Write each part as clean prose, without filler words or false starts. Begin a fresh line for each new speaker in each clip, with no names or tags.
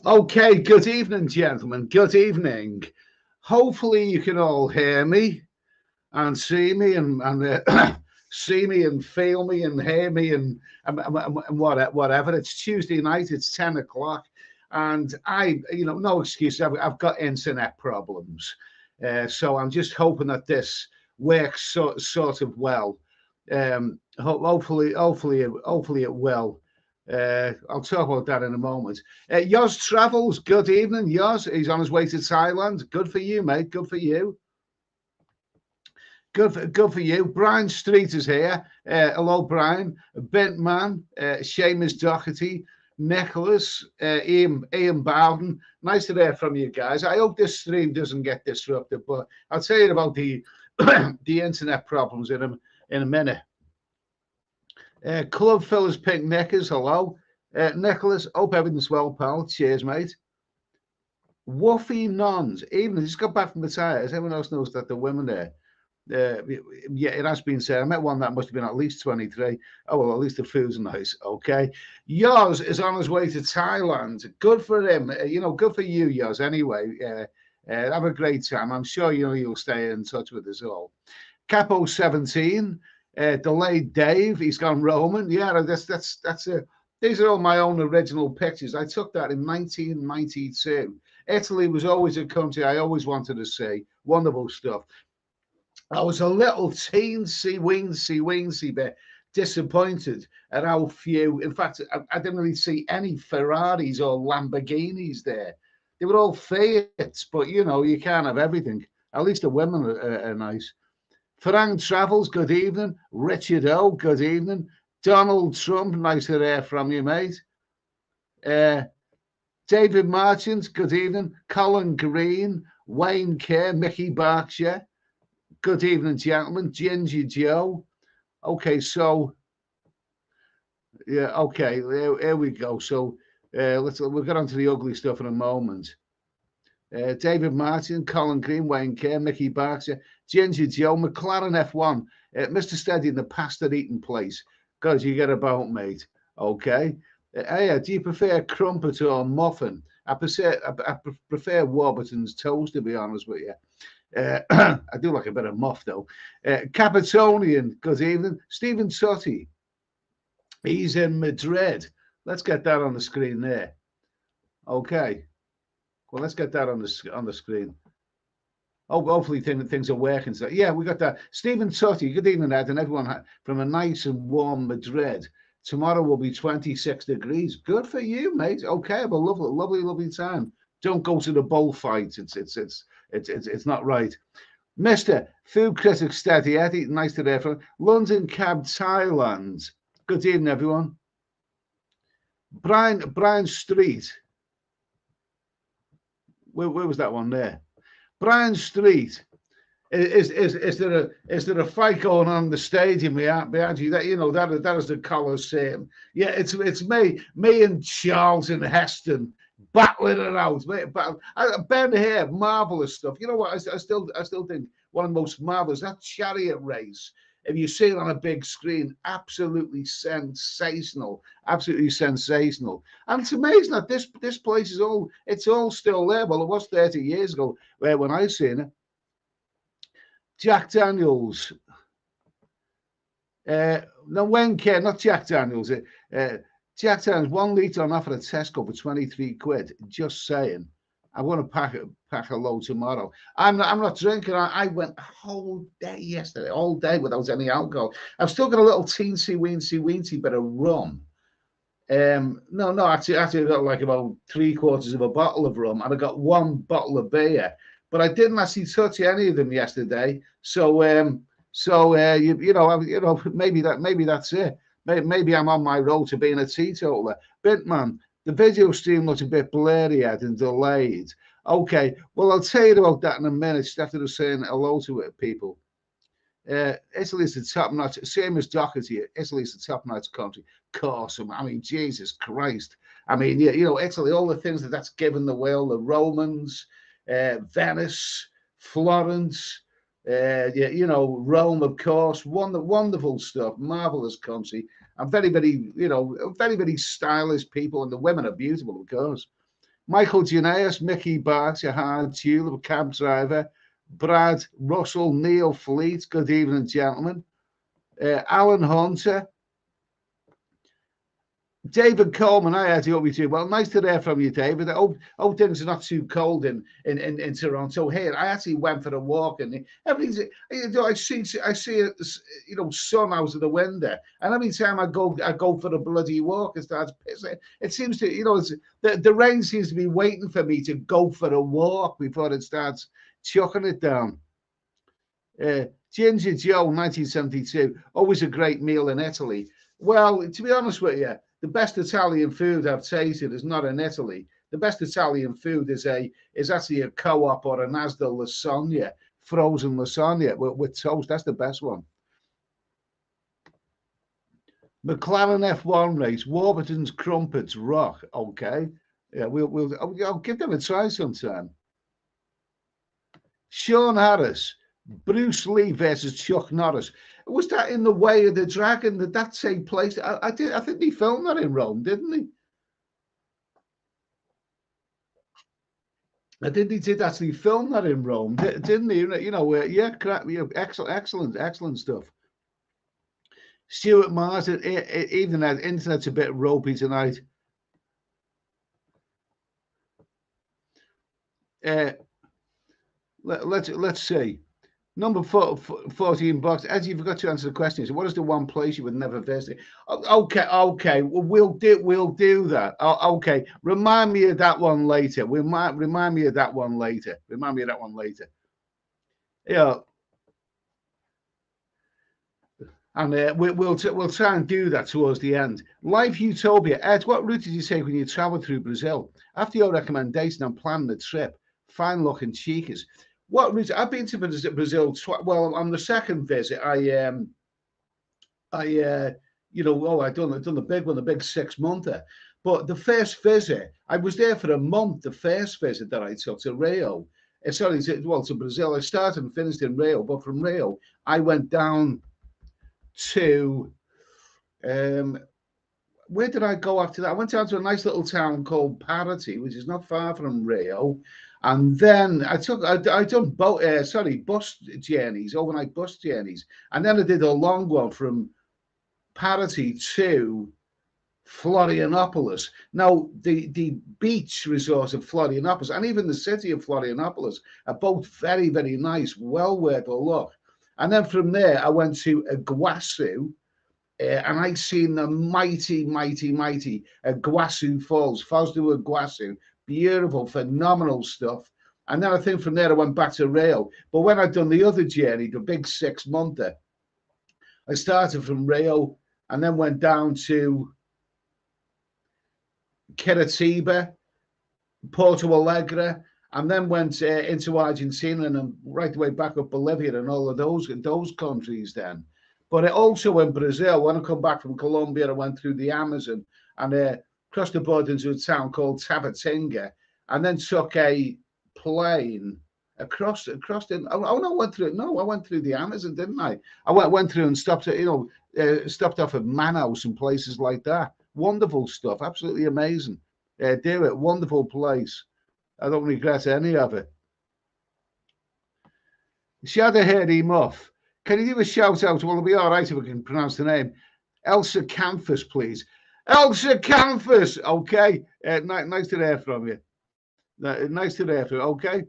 Okay, good evening, gentlemen. Good evening. Hopefully you can all hear me and see me and see me and feel me and hear me and whatever. It's Tuesday night. It's 10 o'clock, and no excuse. I've got internet problems, so I'm just hoping that this works sort of well. Hopefully it will. I'll talk about that in a moment. Yoz Travels, good evening, Yoz. He's on his way to Thailand. Good for you, mate. Good for you. Good for you. Brian Street is here. Hello, Brian. Bentman, Seamus Doherty, Nicholas, Ian Bowden. Nice to hear from you guys. I hope this stream doesn't get disrupted, but I'll tell you about the the internet problems in a minute. Club Fillers Pink Knickers, hello. Nicholas, hope everything's well, pal. Cheers, mate. Woofy Nuns, even just got back from the tires. Everyone else knows that the women there. Yeah, it has been said. I met one that must have been at least 23. Oh, well, at least the food's nice. Okay. Yoz is on his way to Thailand. Good for him. Good for you, Yoz. Anyway, have a great time. I'm sure you'll stay in touch with us all. Capo 17. Delayed Dave, he's gone Roman. Yeah, that's it. These are all my own original pictures. I took that in 1992. Italy was always a country I always wanted to see. Wonderful stuff. I was a little weensy bit disappointed at how few. In fact, I didn't really see any Ferraris or Lamborghinis there. They were all Fiats, but you can't have everything. At least the women are nice. Farang Travels, good evening. Richard O, good evening. Donald Trump, nice to hear from you, mate. David Marchant, good evening. Colin Green, Wayne Kerr, Mickey Berkshire, good evening, gentlemen. Ginger Joe. Okay, so yeah, okay, here we go. So we'll get on to the ugly stuff in a moment. David Martin, Colin Green, Wayne Kerr, Mickey Berkshire, Ginger Joe, McLaren F1, Mr. Steady in the pasta eating place. God, you get about, mate. Okay. Do you prefer crumpet or muffin? I prefer Warburton's toast, to be honest with you. I do like a bit of muff, though. Capitonian, good evening. Stephen Sutty, he's in Madrid. Let's get that on the screen there. Okay. Well, let's get that on the screen. Oh, hopefully things are working. So yeah, we got that. Stephen Tutty, good evening, Ed, and everyone from a nice and warm Madrid. Tomorrow will be 26 degrees. Good for you, mate. Okay, have a lovely time. Don't go to the bullfight. It's not right. Mr. Food Critic Steady Eddie, nice to hear from London Cab, Thailand. Good evening, everyone. Brian Street. Where was that one there? Brian Street. Is there a fight going on in the stadium behind you? That is the Colosseum. Yeah, it's me and Charles and Heston battling it out. Ben here, marvelous stuff. You know what? I still think one of the most marvelous, that chariot race. If you see it on a big screen, absolutely sensational, absolutely sensational. And it's amazing that this place is all still there. Well, it was 30 years ago when I seen it. Jack Daniels. No, Wayne Kerr, not Jack Daniels. Jack Daniels, 1 litre on offer at Tesco for 23 quid. Just saying. I'm going to pack a load tomorrow. I'm not drinking. I went a whole day yesterday, all day without any alcohol. I've still got a little teensy bit of rum. No, actually, I got like about 3/4 of a bottle of rum, and I got 1 bottle of beer. But I didn't actually touch any of them yesterday. So maybe that's it. Maybe I'm on my road to being a teetotaler. Bintman, The video stream looks a bit blurry yet and delayed. Okay, well, I'll tell you about that in a minute, just after saying hello to it, people. Italy's the top notch, same as Doherty. Italy's the top notch country. Of course, I mean, Jesus Christ. I mean, you know, Italy, all the things that's given the world, the Romans, Venice, Florence, you know, Rome, of course, wonderful stuff, marvelous country, and very, very, you know, very, very stylish people, and the women are beautiful, of course. Michael Janaeus, Mickey Barks, a hard tulip, cab driver, Brad Russell, Neil Fleet, good evening, gentlemen. Alan Hunter, David Coleman, I hope you do well. Nice to hear from you, David. I hope things are not too cold in Toronto. Here, I actually went for a walk, and everything's. You know, I see, you know, sun out of the window, and every time I go for a bloody walk, it starts pissing. It seems to, you know, the rain seems to be waiting for me to go for a walk before it starts chucking it down. Ginger Joe, 1972, always a great meal in Italy. Well, to be honest with you, the best Italian food I've tasted is not in Italy. The best Italian food is actually a co-op or a Nasda lasagna, frozen lasagna with toast. That's the best one. McLaren F1 race, Warburton's Crumpets rock. Okay, yeah, I'll give them a try sometime. Sean Harris, Bruce Lee versus Chuck Norris. Was that in the Way of the Dragon? Did that take place? I think he filmed that in Rome, didn't he? I think he did actually film that in Rome, didn't he? You know, yeah, excellent stuff. Stuart Martin, even that internet's a bit ropey tonight. Let's see. Number 14 box. As you forgot to answer the question, so what is the one place you would never visit? Okay. Well, we'll do that. Okay. Remind me of that one later. Remind me of that one later. Yeah. And we'll try and do that towards the end. Life Utopia. Ed, what route did you take when you traveled through Brazil? After your recommendation, I'm planning the trip. Fine looking cheekers. What route? I've been to Brazil. Well, on the second visit, you know, I've done the big one, the big 6-monther. But the first visit, I was there for a month. The first visit that I took to Rio, to Brazil. I started and finished in Rio, but from Rio, I went down to where did I go after that? I went down to a nice little town called Paraty, which is not far from Rio. And then I done bus journeys, overnight bus journeys. And then I did a long one from Paraty to Florianopolis. Now, the beach resort of Florianopolis and even the city of Florianopolis are both very, very nice, well worth a look. And then from there, I went to Iguazu, and I seen the mighty Iguazu Falls, Falls de Iguazu. Beautiful, phenomenal stuff. And then I think from there I went back to Rio. But when I'd done the other journey, the big 6-monther, I started from Rio and then went down to Curitiba, Porto Alegre, and then went into Argentina and then right the way back up Bolivia and all of those countries then. But also in Brazil, when I come back from Colombia, I went through the Amazon and crossed the border into a town called Tabatinga, and then took a plane across. I went through the Amazon, didn't I? I went through and stopped at, stopped off at Manaus and places like that. Wonderful stuff, absolutely amazing. Do it, wonderful place. I don't regret any of it. Shadow Hairy Muff. Can you give a shout out? Well, it'll be all right if we can pronounce the name. Elsa Canfus, please. Elsa Canfus. Okay. Nice to hear from you. Nice to hear from you. Okay.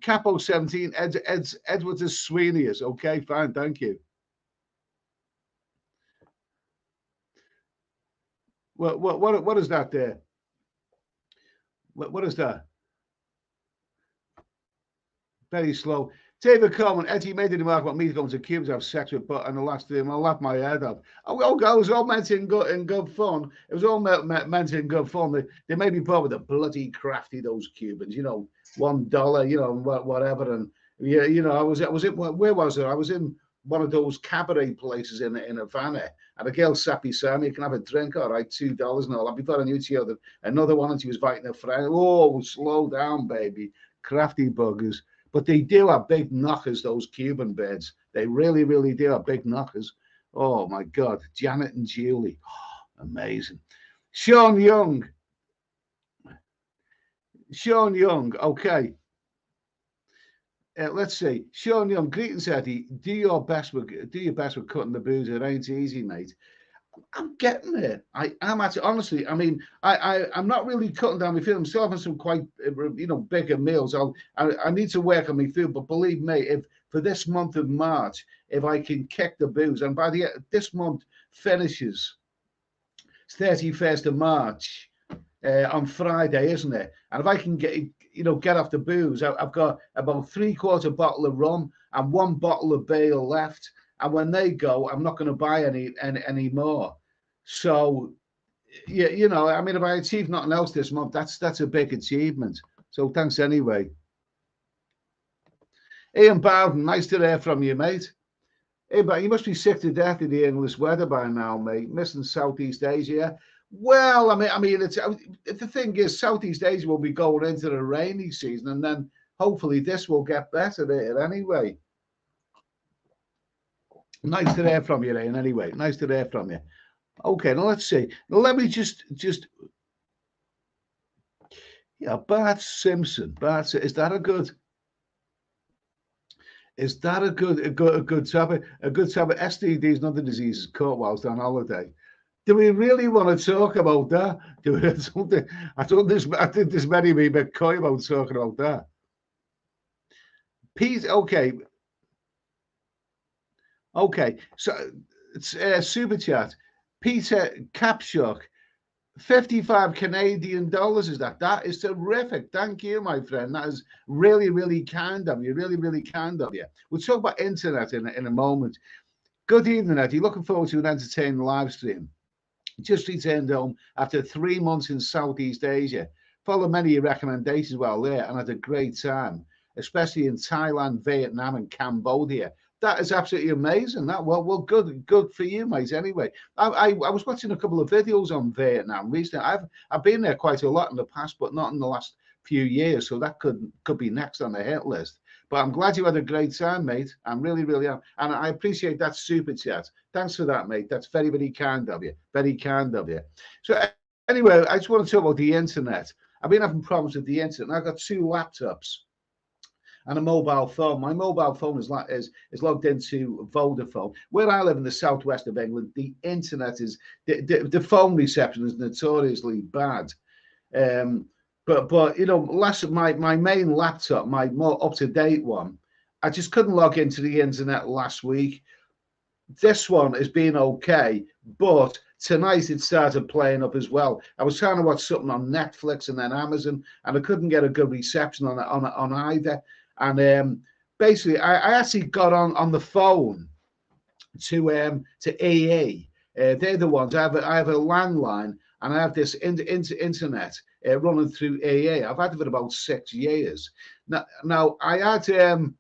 Capo 17. Edward is Sweeney's. Okay, fine. Thank you. What is that there? What is that? Very slow. David Coleman, Eddie made the remark about me going to Cuba to have sex with, but and the last time I laughed my head off. Oh, it was all meant in good fun. It was all meant in good fun. They made me poor with the bloody crafty, those Cubans, $1, whatever. And yeah, I was in, where was it? I was in one of those cabaret places in Havana, and a girl sat beside me. You can have a drink, all right, $2 and all that. Before I knew she had another one, and she was inviting a friend. Oh, slow down, baby, crafty buggers. But they do have big knockers, those Cuban beds. They really, really do have big knockers. Oh, my God. Janet and Julie. Oh, amazing. Sean Young. Okay. Let's see. Sean Young, greetings, Eddie. Do your best with cutting the booze. It ain't easy, mate. I'm getting it. I am actually, honestly. I mean, I'm not really cutting down my food. I'm still having some quite, bigger meals. I need to work on my food, but believe me, if for this month of March, if I can kick the booze, and by the this month finishes 31st of March on Friday, isn't it? And if I can get off the booze, I've got about 3/4 bottle of rum and 1 bottle of Bale left. And when they go, I'm not going to buy any more. So, yeah, I mean, if I achieve nothing else this month, that's a big achievement. So thanks anyway. Ian Bowden, nice to hear from you, mate. Hey, but you must be sick to death of the English weather by now, mate. Missing Southeast Asia. Well, I mean, the thing is, Southeast Asia will be going into the rainy season, and then hopefully this will get better there anyway. Nice to hear from you, Ian. Anyway, nice to hear from you. Okay, now let's see. Now let me just Bart Simpson. Is that a good? Is that a good topic? A good topic. STDs and other diseases caught whilst on holiday. Do we really want to talk about that? I think there's many people a bit coy about talking about that. Pete, okay. Okay, so it's super chat. Peter Capshock, 55 Canadian dollars is that? That is terrific. Thank you, my friend. That is really, really kind of you. Really, really kind of you. We'll talk about internet in a moment. Good evening, Eddie. Looking forward to an entertaining live stream. Just returned home after 3 months in Southeast Asia. Follow many of your recommendations while there and had a great time, especially in Thailand, Vietnam, and Cambodia. That is absolutely amazing. Well, good for you, mate. Anyway, I was watching a couple of videos on Vietnam recently. I've been there quite a lot in the past, but not in the last few years. So that could be next on the hit list. But I'm glad you had a great time, mate. I'm really, really am, and I appreciate that super chat. Thanks for that, mate. That's very, very kind of you. Very kind of you. So anyway, I just want to talk about the internet. I've been having problems with the internet. I've got 2 laptops and a mobile phone. My mobile phone is logged into Vodafone. Where I live in the southwest of England, the internet is the phone reception is notoriously bad. But my main laptop, my more up to date one, I just couldn't log into the internet last week. This one has been okay, but tonight it started playing up as well. I was trying to watch something on Netflix and then Amazon, and I couldn't get a good reception on either. And basically, I actually got on the phone to EE. They're the ones. I have a landline, and I have this internet running through EE. I've had it for about 6 years. Now I had a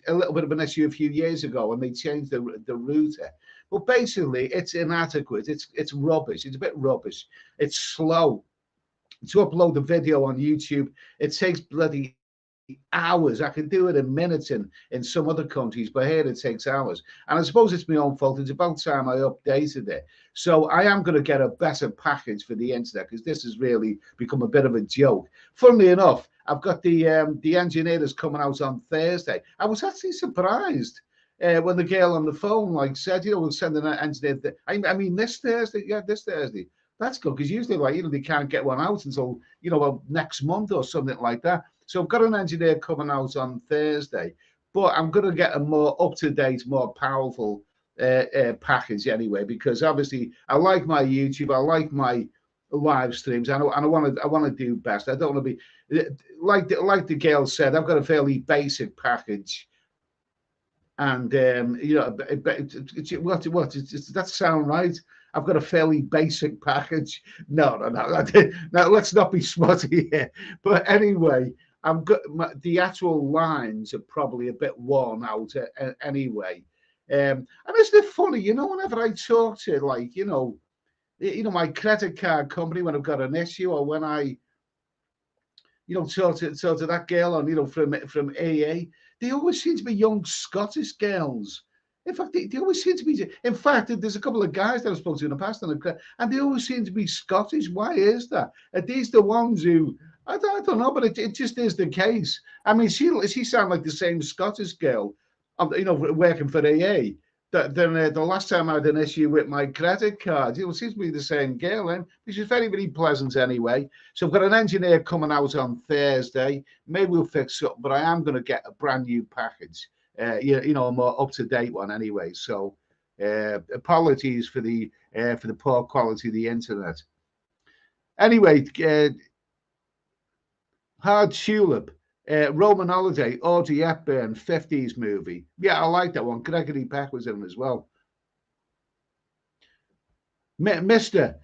little bit of an issue a few years ago when they changed the router. But basically, it's inadequate. It's rubbish. It's a bit rubbish. It's slow. To upload the video on YouTube, it takes bloody hours. I can do it in minutes in some other countries, but here it takes hours. And I suppose it's my own fault. It's about time I updated it. So I am going to get a better package for the internet, because this has really become a bit of a joke. Funnily enough, I've got the engineer that's coming out on Thursday. I was actually surprised when the girl on the phone said, we'll send an engineer. I mean, this Thursday. Yeah, this Thursday. That's good, because usually they can't get one out until next month or something like that. So I've got an engineer coming out on Thursday, but I'm going to get a more up-to-date, more powerful package anyway, because obviously I like my YouTube, I like my live streams, and I want to do best. I don't want to be like the girl said. I've got a fairly basic package, and you know, what does that sound right? I've got a fairly basic package. No, no, let's not be smutty here. But anyway, I've got the actual lines are probably a bit worn out anyway. And isn't it funny, you know, whenever I talk to, like, you know, my credit card company when I've got an issue, or when I, you know, talk to that girl on, you know, from AA, they always seem to be young Scottish girls. In fact, they always seem to be. In fact, there's a couple of guys that I've spoken to in the past, and they always seem to be Scottish. Why is that? Are these the ones who? I don't know, but it just is the case. I mean, she sounds like the same Scottish girl, you know, working for AA. Then the last time I had an issue with my credit card, it seems to be the same girl, and she's very, very pleasant anyway. So I've got an engineer coming out on Thursday. Maybe we'll fix it up, but I am going to get a brand new package. You know, a more up to date one anyway. So apologies for the poor quality of the internet. Anyway, Hard Tulip. Roman Holiday, Audrey Hepburn, 50s movie. Yeah, I like that one. Gregory Peck was in it as well. Mr.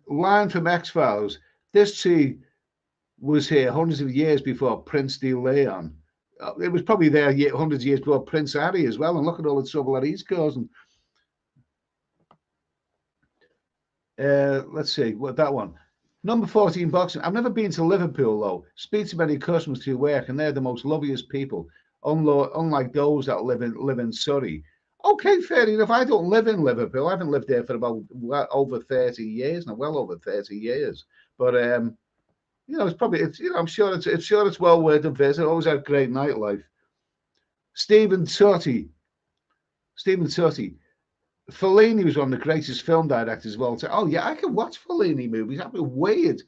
Line from X-Files. This tea was here hundreds of years before Prince de Leon. It was probably there hundreds of years before Prince Harry as well. And look at all the trouble that he's causing. Let's see, what that one. Number 14 boxing. I've never been to Liverpool though. Speak to many customers who work, and they're the most loveliest people. Unlike those that live in Surrey. Okay, fair enough. I don't live in Liverpool. I haven't lived there for about over 30 years now. Well over 30 years. But you know, you know, I'm sure it's well worth a visit. Always had great nightlife. Stephen Tutty. Fellini was one of the greatest film directors as well. Oh yeah, I can watch Fellini movies. That'd be weird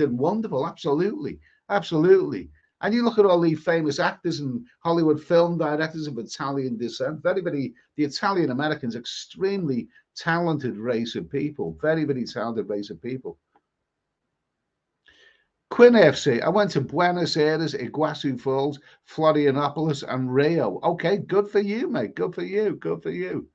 and wonderful. Absolutely. And you look at all these famous actors and Hollywood film directors of Italian descent. The Italian Americans, extremely talented race of people. Very, very talented race of people. Quinn FC. I went to Buenos Aires, Iguazu Falls, Florianopolis, and Rio. Okay, good for you, mate. Good for you.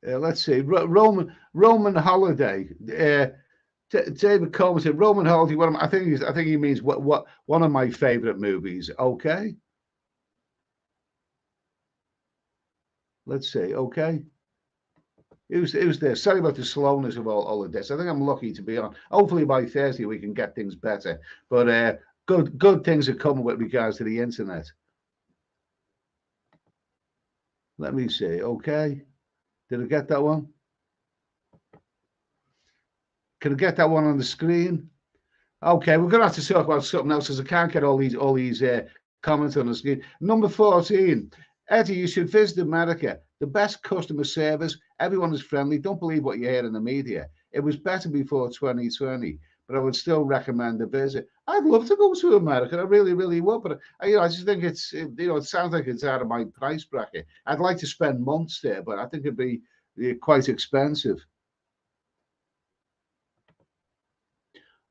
Let's see, Roman Holiday. David Coleman said Roman Holiday. I think he means what one of my favorite movies. Okay. Let's see. Okay. It was there. Sorry about the slowness of all of this. I think I'm lucky to be on. Hopefully by Thursday we can get things better. But good things are coming with regards to the internet. Let me see. Okay. Did I get that one? Can I get that one on the screen? Okay, we're gonna have to talk about something else because I can't get all these comments on the screen. Number 14, Eddie, you should visit America. The best customer service. Everyone is friendly. Don't believe what you hear in the media. It was better before 2020, but I would still recommend a visit. I'd love to go to America. I really, really would. But I just think it sounds like it's out of my price bracket. I'd like to spend months there, but I think it'd be quite expensive.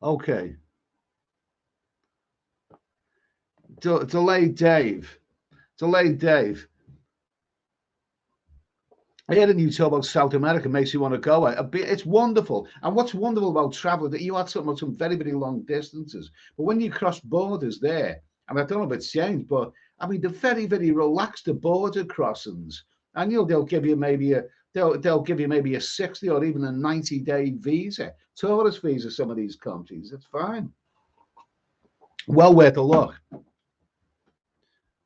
Okay. Delayed Dave. I heard a new talk about South America makes you want to go. It's wonderful. And what's wonderful about travel that you had some very, very long distances. But when you cross borders there, and I don't know if it's changed, but I mean, they're very, very relaxed, the border crossings. And they'll give you maybe a 60 or even a 90-day visa, tourist visa, some of these countries. It's fine. Well worth a look.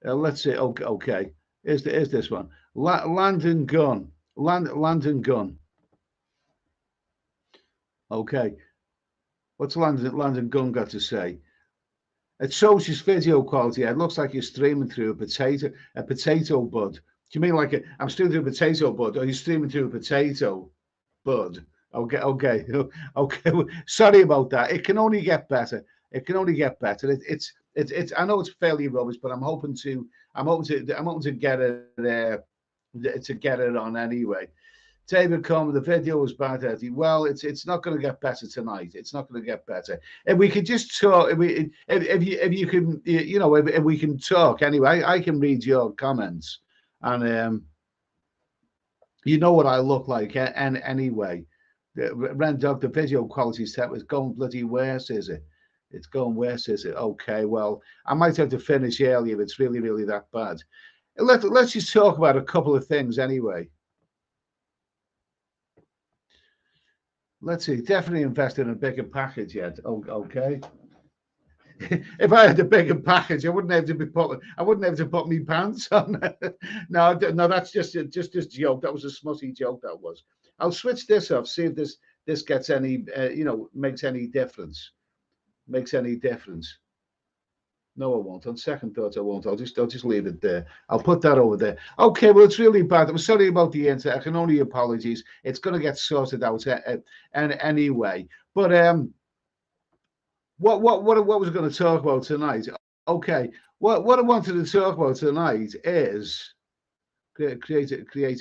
Let's see. Okay. Is this one? Land and gun. Okay. What's land and gun got to say? It shows his video quality. It looks like you're streaming through a potato bud. Do you mean like I'm streaming through a potato bud, or are you streaming through a potato bud? Okay. Sorry about that. It can only get better. It can only get better. It's. I know it's fairly rubbish, but I'm hoping to get it to get it on anyway. David Coleman, the video was bad, Eddie. Well, it's not going to get better tonight. It's not going to get better. If we could just talk, if you can, if we can talk anyway, I can read your comments, and you know what I look like, and anyway, Ren Dog, the video quality set was going bloody worse, is it? It's going worse, is it? Okay, well, I might have to finish early if it's really, really that bad. Let's just talk about a couple of things anyway. Let's see. Definitely invest in a bigger package yet. Okay. If I had a bigger package, I wouldn't have to put my pants on. No, that's just joke. That was a smutty joke. That was. I'll switch this off. See if this gets any makes any difference. Makes any difference. No, I won't. On second thoughts, I won't. I'll just leave it there. I'll put that over there. Okay, well, it's really bad. I'm sorry about the internet. I can only apologize. It's going to get sorted out anyway. But what was I going to talk about tonight? Okay, what I wanted to talk about tonight is create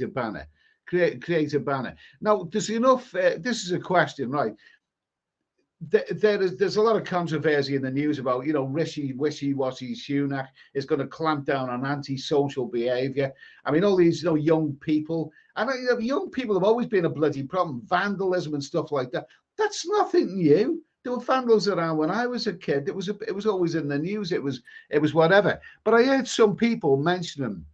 a banner. Create a banner. Now, there's enough. This is a question, right? There's a lot of controversy in the news about, wishy-washy Sunak is going to clamp down on antisocial behaviour. I mean, all these, young people, and young people have always been a bloody problem. Vandalism and stuff like that. That's nothing new. There were vandals around when I was a kid. It was always in the news. It was whatever. But I heard some people mention them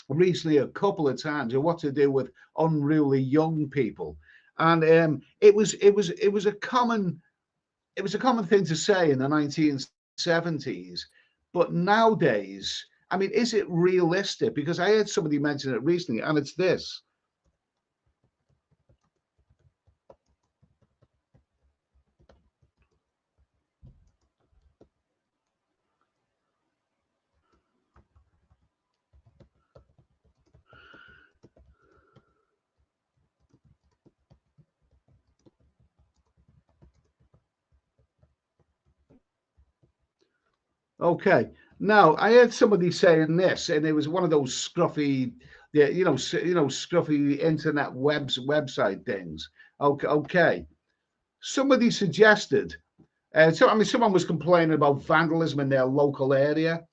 recently a couple of times, and what to do with unruly young people, and it was a common. It was a common thing to say in the 1970s, but nowadays, I mean, is it realistic? Because I heard somebody mention it recently, and it's this. Okay. Now I heard somebody saying this, and it was one of those scruffy, scruffy internet website things. Okay. Okay. Somebody suggested. Someone was complaining about vandalism in their local area,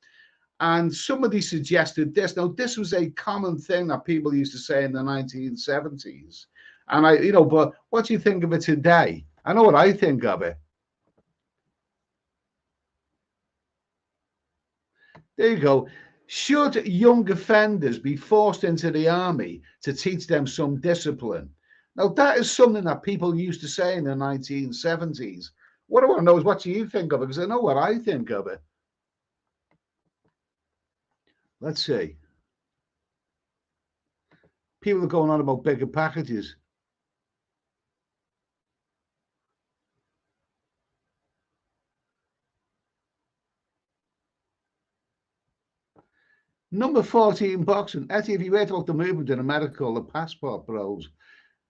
and somebody suggested this. Now, this was a common thing that people used to say in the 1970s, and but what do you think of it today? I know what I think of it. There you go. Should young offenders be forced into the army to teach them some discipline? Now, that is something that people used to say in the 1970s. What I want to know is, what do you think of it? Because I know what I think of it. Let's see. People are going on about bigger packages. Number 14 boxing. Etty, have you heard about the movement in America called the Passport Bros?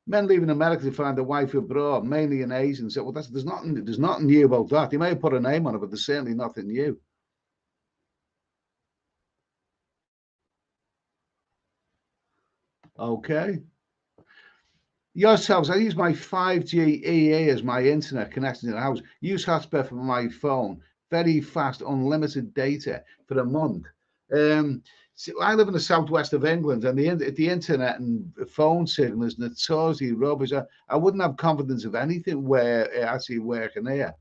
Men leaving America to find a wife abroad, mainly in Asians. So, well, there's nothing new about that. They may have put a name on it, but there's certainly nothing new. Okay. Yourselves, I use my 5G EE as my internet connection to the house. Use hotspot for my phone. Very fast, unlimited data for a month. So I live in the southwest of England, and the internet and phone signal is notoriously rubbish. I wouldn't have confidence of anything where actually working here.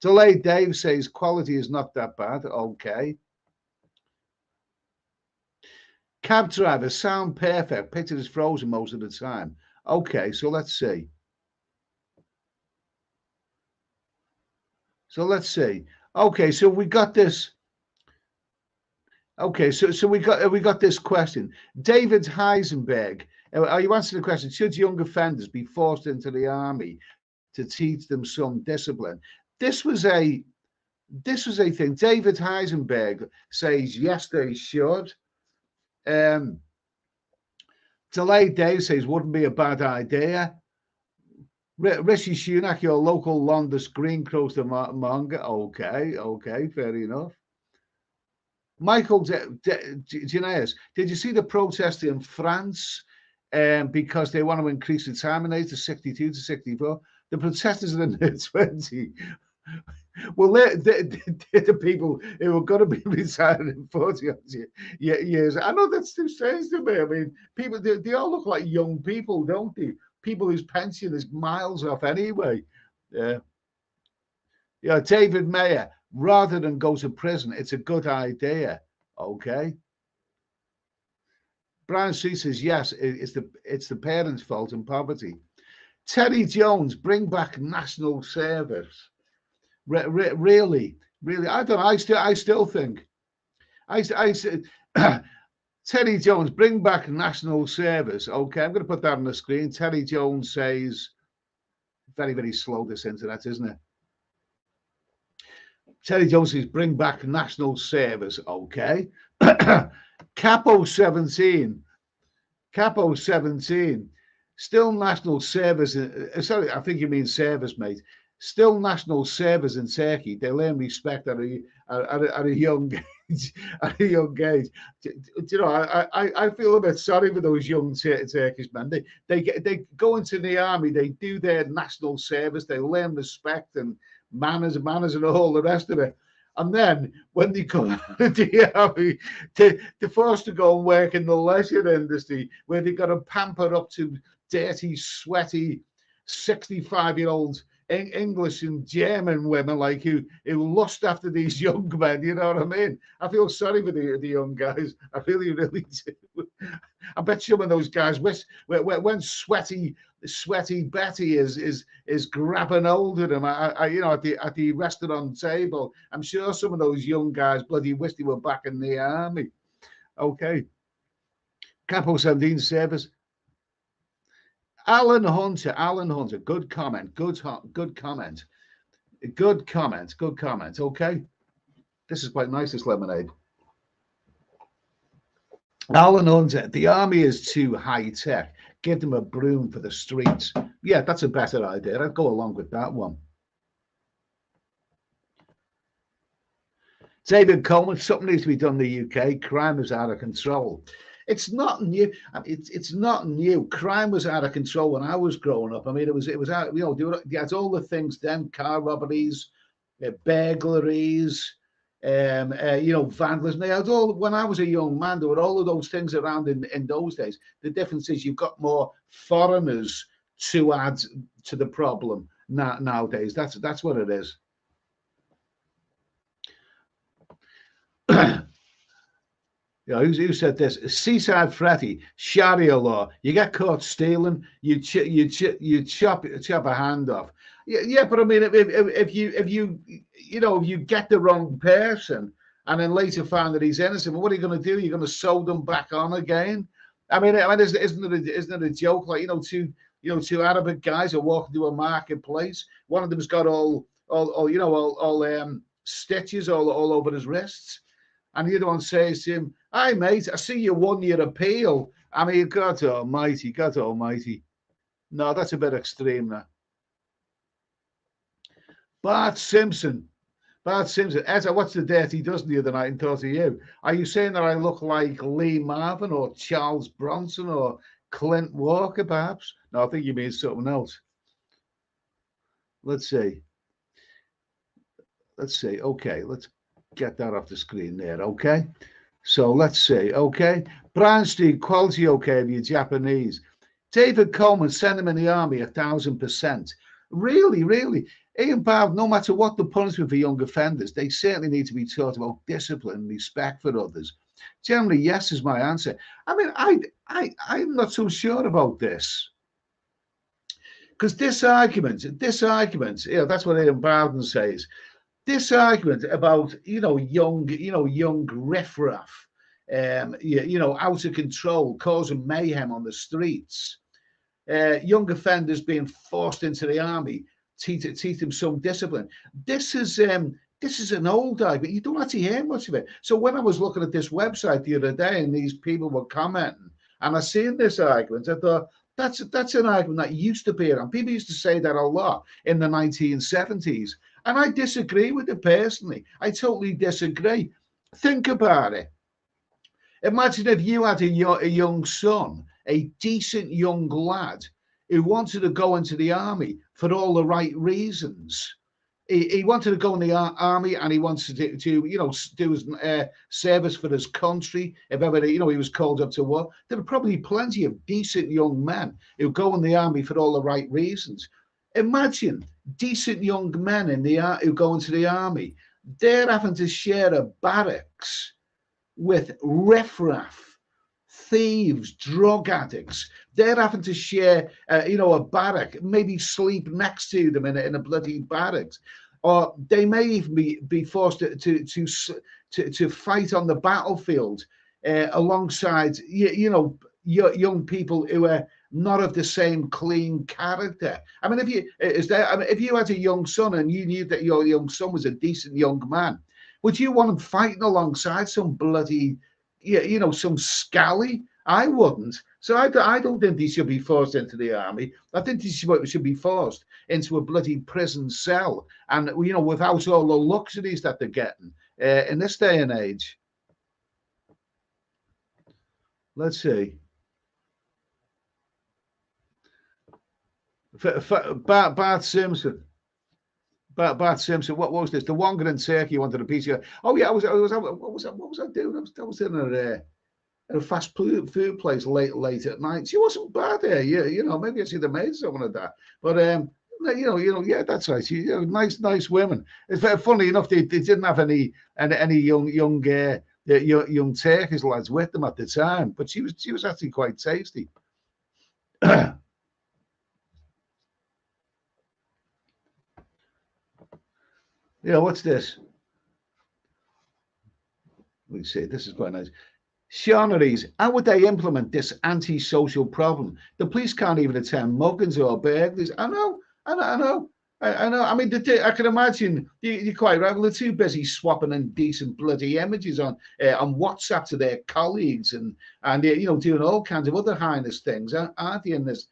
Delayed Dave says quality is not that bad. Okay. Cab driver, sound perfect. Picture is frozen most of the time. Okay, so let's see. Okay, so we got this. Okay, so we got this question. David Heisenberg, are you answering the question? Should young offenders be forced into the army to teach them some discipline? This was a thing. David Heisenberg says yes, they should. Delayed Dave says wouldn't be a bad idea. Rishi Sunak, your local London green coaster manga. Okay, fair enough. Michael Gineas, did you see the protest in France? Because they want to increase retirement age to 62 to 64. The protesters are in their 20. Well, they're the people who are going to be retired in 40 years. I know that's too strange to me. I mean, people, they all look like young people, don't they? People whose pension is miles off anyway. Yeah. Yeah, David Mayer, rather than go to prison, it's a good idea. Okay. Brian C says, yes, it's the parents' fault in poverty. Terry Jones, bring back national service. Really, I don't know. I still think, Terry Jones, bring back national service. Okay, I'm going to put that on the screen. Terry Jones says, very, very slow, this internet, isn't it? Terry Jones says, bring back national service. Okay. Capo 17, still national service. Sorry, I think you mean service, mate. Still national service in Turkey. They learn respect at a young age. At a young age. You know, I feel a bit sorry for those young Turkish men. They go into the army. They do their national service. They learn respect and manners, and all the rest of it. And then when they come out of the army, they're forced to go and work in the leisure industry where they've got to pamper up to dirty, sweaty, 65-year-old English and German women like who lust after these young men. You know what I mean? I feel sorry for the young guys. I really, really do. I bet some of those guys when sweaty Betty is grabbing hold of them. You know, at the restaurant table. I'm sure some of those young guys bloody wish they were back in the army. Okay. Capo 17 service. Alan Hunter, good comment. Okay. This is quite nice, this lemonade. Alan Hunter, the army is too high tech. Give them a broom for the streets. Yeah, that's a better idea. I'd go along with that one. David Coleman, something needs to be done in the UK. Crime is out of control. It's not new. It's not new. Crime was out of control when I was growing up. I mean, it was out. You know, you had all the things then: car robberies, burglaries, you know, vandalism. They had all. When I was a young man, there were all of those things around in those days. The difference is you've got more foreigners to add to the problem nowadays. That's what it is. Yeah, who said this? Seaside Freddy, Sharia law. You get caught stealing, you chop a hand off. Yeah, but I mean, if you get the wrong person and then later find that he's innocent, what are you going to do? You're going to sew them back on again? I mean, isn't it a joke? Like two Arabic guys are walking to a marketplace. One of them's got all stitches all over his wrists. And the other one says to him, "Hi, mate, I see you won your appeal." I mean, God almighty. No, that's a bit extreme now. Bart Simpson. Ed, I watched the Dirty Dozen the other night and thought of you. Are you saying that I look like Lee Marvin or Charles Bronson or Clint Walker, perhaps? No, I think you mean something else. Let's see. Okay, let's get that off the screen there, okay? So let's see, okay? Brian Street, quality okay if you're Japanese. David Coleman, send him in the army 1,000%. Really? Ian Bow, no matter what the punishment for young offenders, they certainly need to be taught about discipline and respect for others. Generally, yes is my answer. I mean, I'm not so sure about this. Because this argument, that's what Ian Bowden says. This argument about young riffraff, out of control, causing mayhem on the streets, young offenders being forced into the army, teach them some discipline. This is an old argument. You don't actually hear much of it. So when I was looking at this website the other day and these people were commenting, and I seen this argument, I thought That's an argument that used to be around. People used to say that a lot in the 1970s. And I disagree with it personally. I totally disagree. Think about it. Imagine if you had a young son, a decent young lad, who wanted to go into the army for all the right reasons. He wanted to go in the army, and he wanted to do his service for his country. If ever he was called up to war, there are probably plenty of decent young men who go in the army for all the right reasons. Imagine decent young men who go into the army. They're having to share a barracks with riffraff, thieves, drug addicts. They're having to share, a barrack, maybe sleep next to them in a bloody barracks, or they may even be forced to fight on the battlefield alongside, young people who are not of the same clean character. I mean, if you had a young son and you knew that your young son was a decent young man, would you want him fighting alongside some bloody, some scally? I wouldn't. So I don't think he should be forced into the army. I think he should be forced into a bloody prison cell, and without all the luxuries that they're getting in this day and age. Let's see. Bart Simpson. Bart Simpson. What was this? The Wonga in Turkey wanted a piece of. Oh yeah, what was I doing? I was in a fast food place late at night. She wasn't bad there. Yeah, maybe I see the made something like that. But yeah, that's right. She, nice women. It's very funny enough. They didn't have any young Turkish lads with them at the time, but she was actually quite tasty. Yeah, what's this? Let me see. This is quite nice. Seanaries, how would they implement this anti-social problem? The police can't even attend muggings or burglaries. I know. I mean, I can imagine you're quite right. Well, they're too busy swapping indecent bloody images on WhatsApp to their colleagues and doing all kinds of other heinous things, aren't they? In this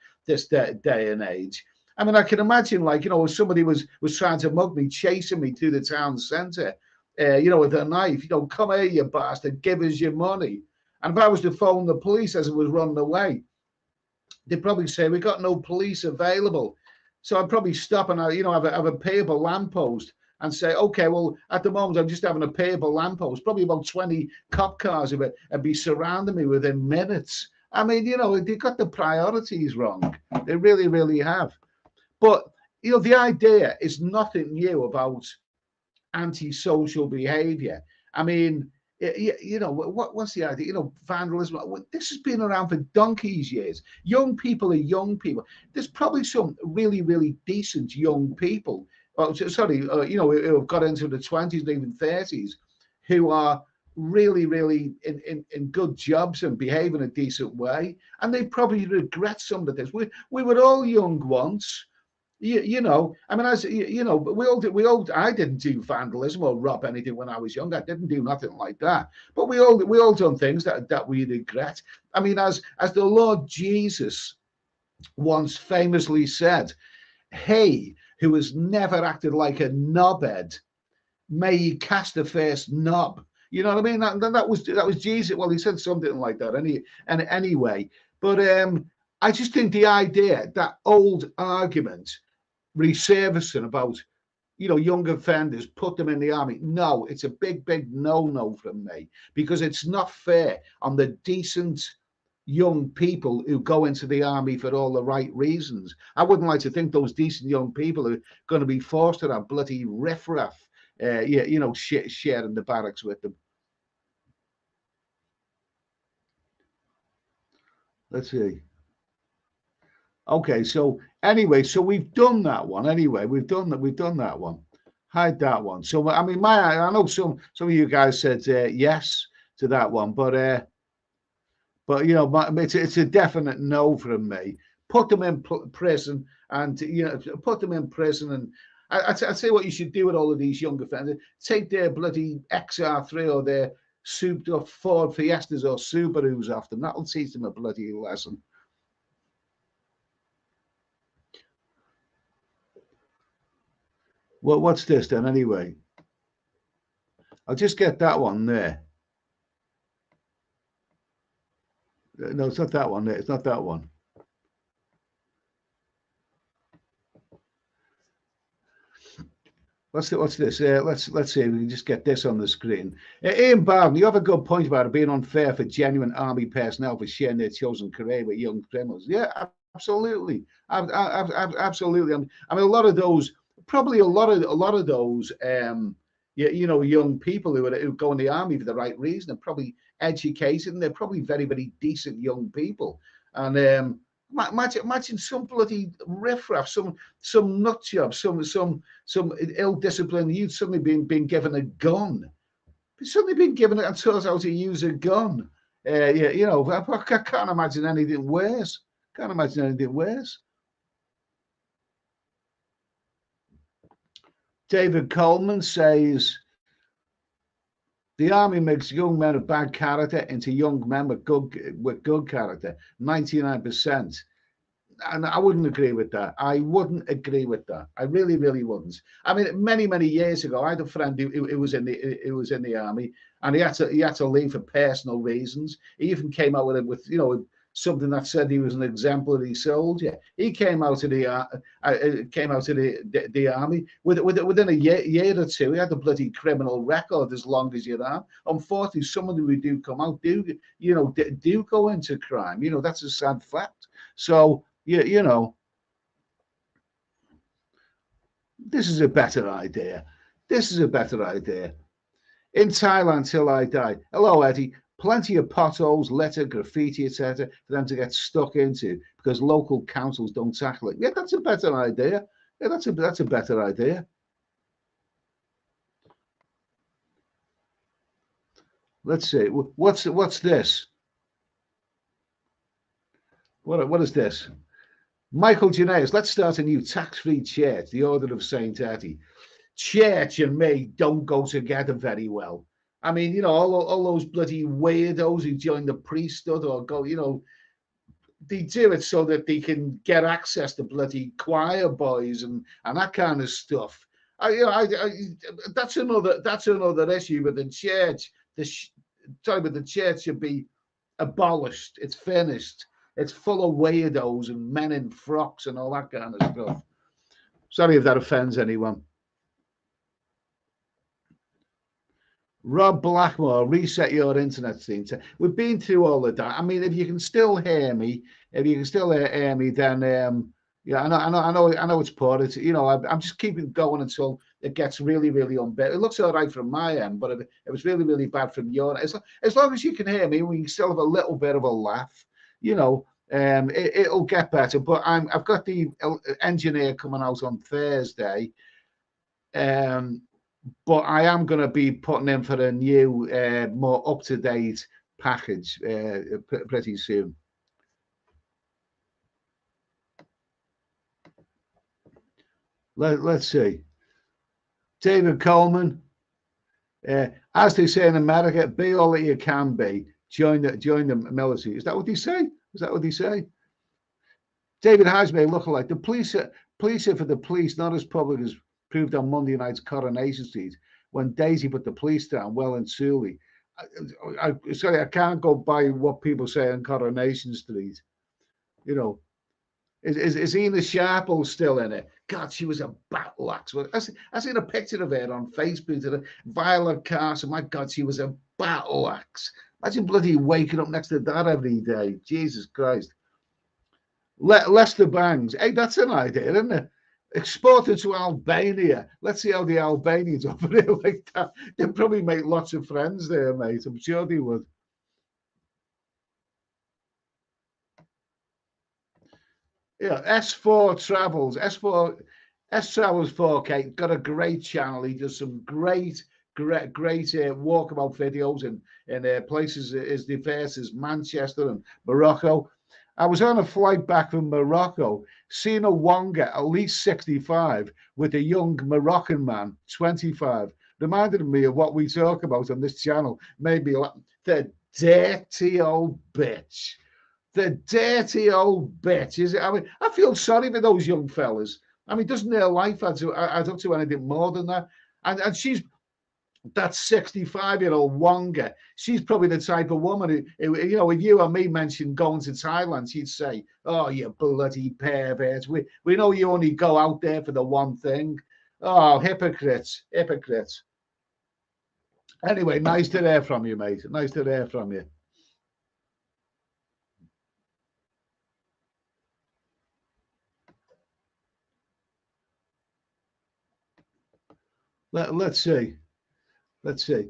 day and age. I mean, I can imagine, like, if somebody was trying to mug me, chasing me through the town centre, with a knife, come here, you bastard, give us your money. And if I was to phone the police as it was running away, they'd probably say, we got no police available. So I'd probably stop and have a payable lamppost and say, okay, well, at the moment, I'm just having a payable lamppost. Probably about 20 cop cars would be surrounding me within minutes. I mean, they've got the priorities wrong. They really, really have. But, the idea is nothing new about antisocial behavior. I mean, what's the idea? Vandalism. This has been around for donkey's years. Young people are young people. There's probably some really, really decent young people. Who have got into the 20s and even 30s, who are really, really in good jobs and behave in a decent way, and they probably regret some of this. We were all young once. I mean, I didn't do vandalism or rob anything when I was young. I didn't do nothing like that. But we all done things that we regret. I mean, as the Lord Jesus once famously said, "He who has never acted like a knobhead, may he cast the first knob." You know what I mean? That was Jesus. Well, he said something like that. Anyway, but I just think the idea, that old argument, resurfacing about young offenders, put them in the army. No, it's a big no from me, because it's not fair on the decent young people who go into the army for all the right reasons. I wouldn't like to think those decent young people are going to be forced to have bloody riffraff sharing the barracks with them. Let's see. Okay, so anyway, so we've done that one. Anyway, we've done that one. Hide that one. So I mean, I know some of you guys said yes to that one, but it's a definite no from me. Put them in prison, and put them in prison. And I'd say what you should do with all of these young offenders: take their bloody XR3 or their souped up Ford Fiestas or Subarus off them. That'll teach them a bloody lesson. Well, what's this then anyway? I'll just get that one there. No, it's not that one there. It's not that one. What's this? Let's see if we can just get this on the screen. Ian Bowden, you have a good point about it being unfair for genuine army personnel for sharing their chosen career with young criminals. Yeah, absolutely, absolutely. I mean, a lot of those, probably a lot of those, young people who go in the army for the right reason are probably educated and they're probably very, very decent young people. And imagine some bloody riffraff, some nut job, some ill-disciplined youth suddenly being given a gun. Suddenly being given it and taught how to use a gun. I can't imagine anything worse. Can't imagine anything worse. David Coleman says, the army makes young men of bad character into young men with good character. 99%. And I wouldn't agree with that. I wouldn't agree with that. I really, really wouldn't. I mean, many years ago, I had a friend who was in the army, and he had to leave for personal reasons. He even came out with something that said he was an exemplary soldier. He came out of the army within a year or two. He had a bloody criminal record as long as you're out. Unfortunately, some of them who do come out do go into crime. That's a sad fact. So this is a better idea. This is a better idea. In Thailand till I die. Hello, Eddie. Plenty of potholes, litter, graffiti, etc., for them to get stuck into because local councils don't tackle it. Yeah, that's a better idea. Yeah, that's a better idea. Let's see. What's this? What is this? Michael Janaeus, let's start a new tax-free church, the Order of St. Eddie. Church and me don't go together very well. I mean, all those bloody weirdos who join the priesthood or go, they do it so that they can get access to bloody choir boys and that kind of stuff. That's another issue with the church. The church should be abolished. It's finished. It's full of weirdos and men in frocks and all that kind of stuff. Sorry if that offends anyone. Rob Blackmore, reset your internet stream. We've been through all of that. I mean, if you can still hear me, then I know it's poor. It's I'm just keeping going until it gets really, really unbearable. It looks all right from my end, but it was really, really bad from your end. As long as you can hear me, we can still have a little bit of a laugh. It'll get better. But I've got the engineer coming out on Thursday. But I am going to be putting in for a new, more up-to-date package pretty soon. Let's see. David Coleman, as they say in America, be all that you can be. Join the military. Is that what they say? Is that what they say? David Heisman, lookalike. The police are for the police, not as public as proved on Monday night's Coronation Street when Daisy put the police down well and truly. Sorry, I can't go by what people say on Coronation Street. Is Ina Sharple still in it? God, she was a battle axe. I seen a picture of her on Facebook. Violet Carson. My God, she was a battle axe. Imagine bloody waking up next to that every day. Jesus Christ. Lester Bangs. Hey, that's an idea, isn't it? Exported to Albania. Let's see how the Albanians operate like that. They'd probably make lots of friends there, mate. I'm sure they would. Yeah, S4 Travels. S Travels 4K got a great channel. He does some great walkabout videos in places as diverse as Manchester and Morocco. I was on a flight back from Morocco, seeing a Wonga, at least 65, with a young Moroccan man, 25. Reminded me of what we talk about on this channel. Maybe like the dirty old bitch. The dirty old bitch. I mean, I feel sorry for those young fellas. I mean, doesn't her life add up to anything more than that? And she's that 65-year-old Wonga. She's probably the type of woman who, you know, if you or me mentioned going to Thailand, she'd say, "Oh, you bloody perverts. We know you only go out there for the one thing." Oh, hypocrites, hypocrites. Anyway, nice to hear from you, mate. Nice to hear from you. Let's see. Let's see.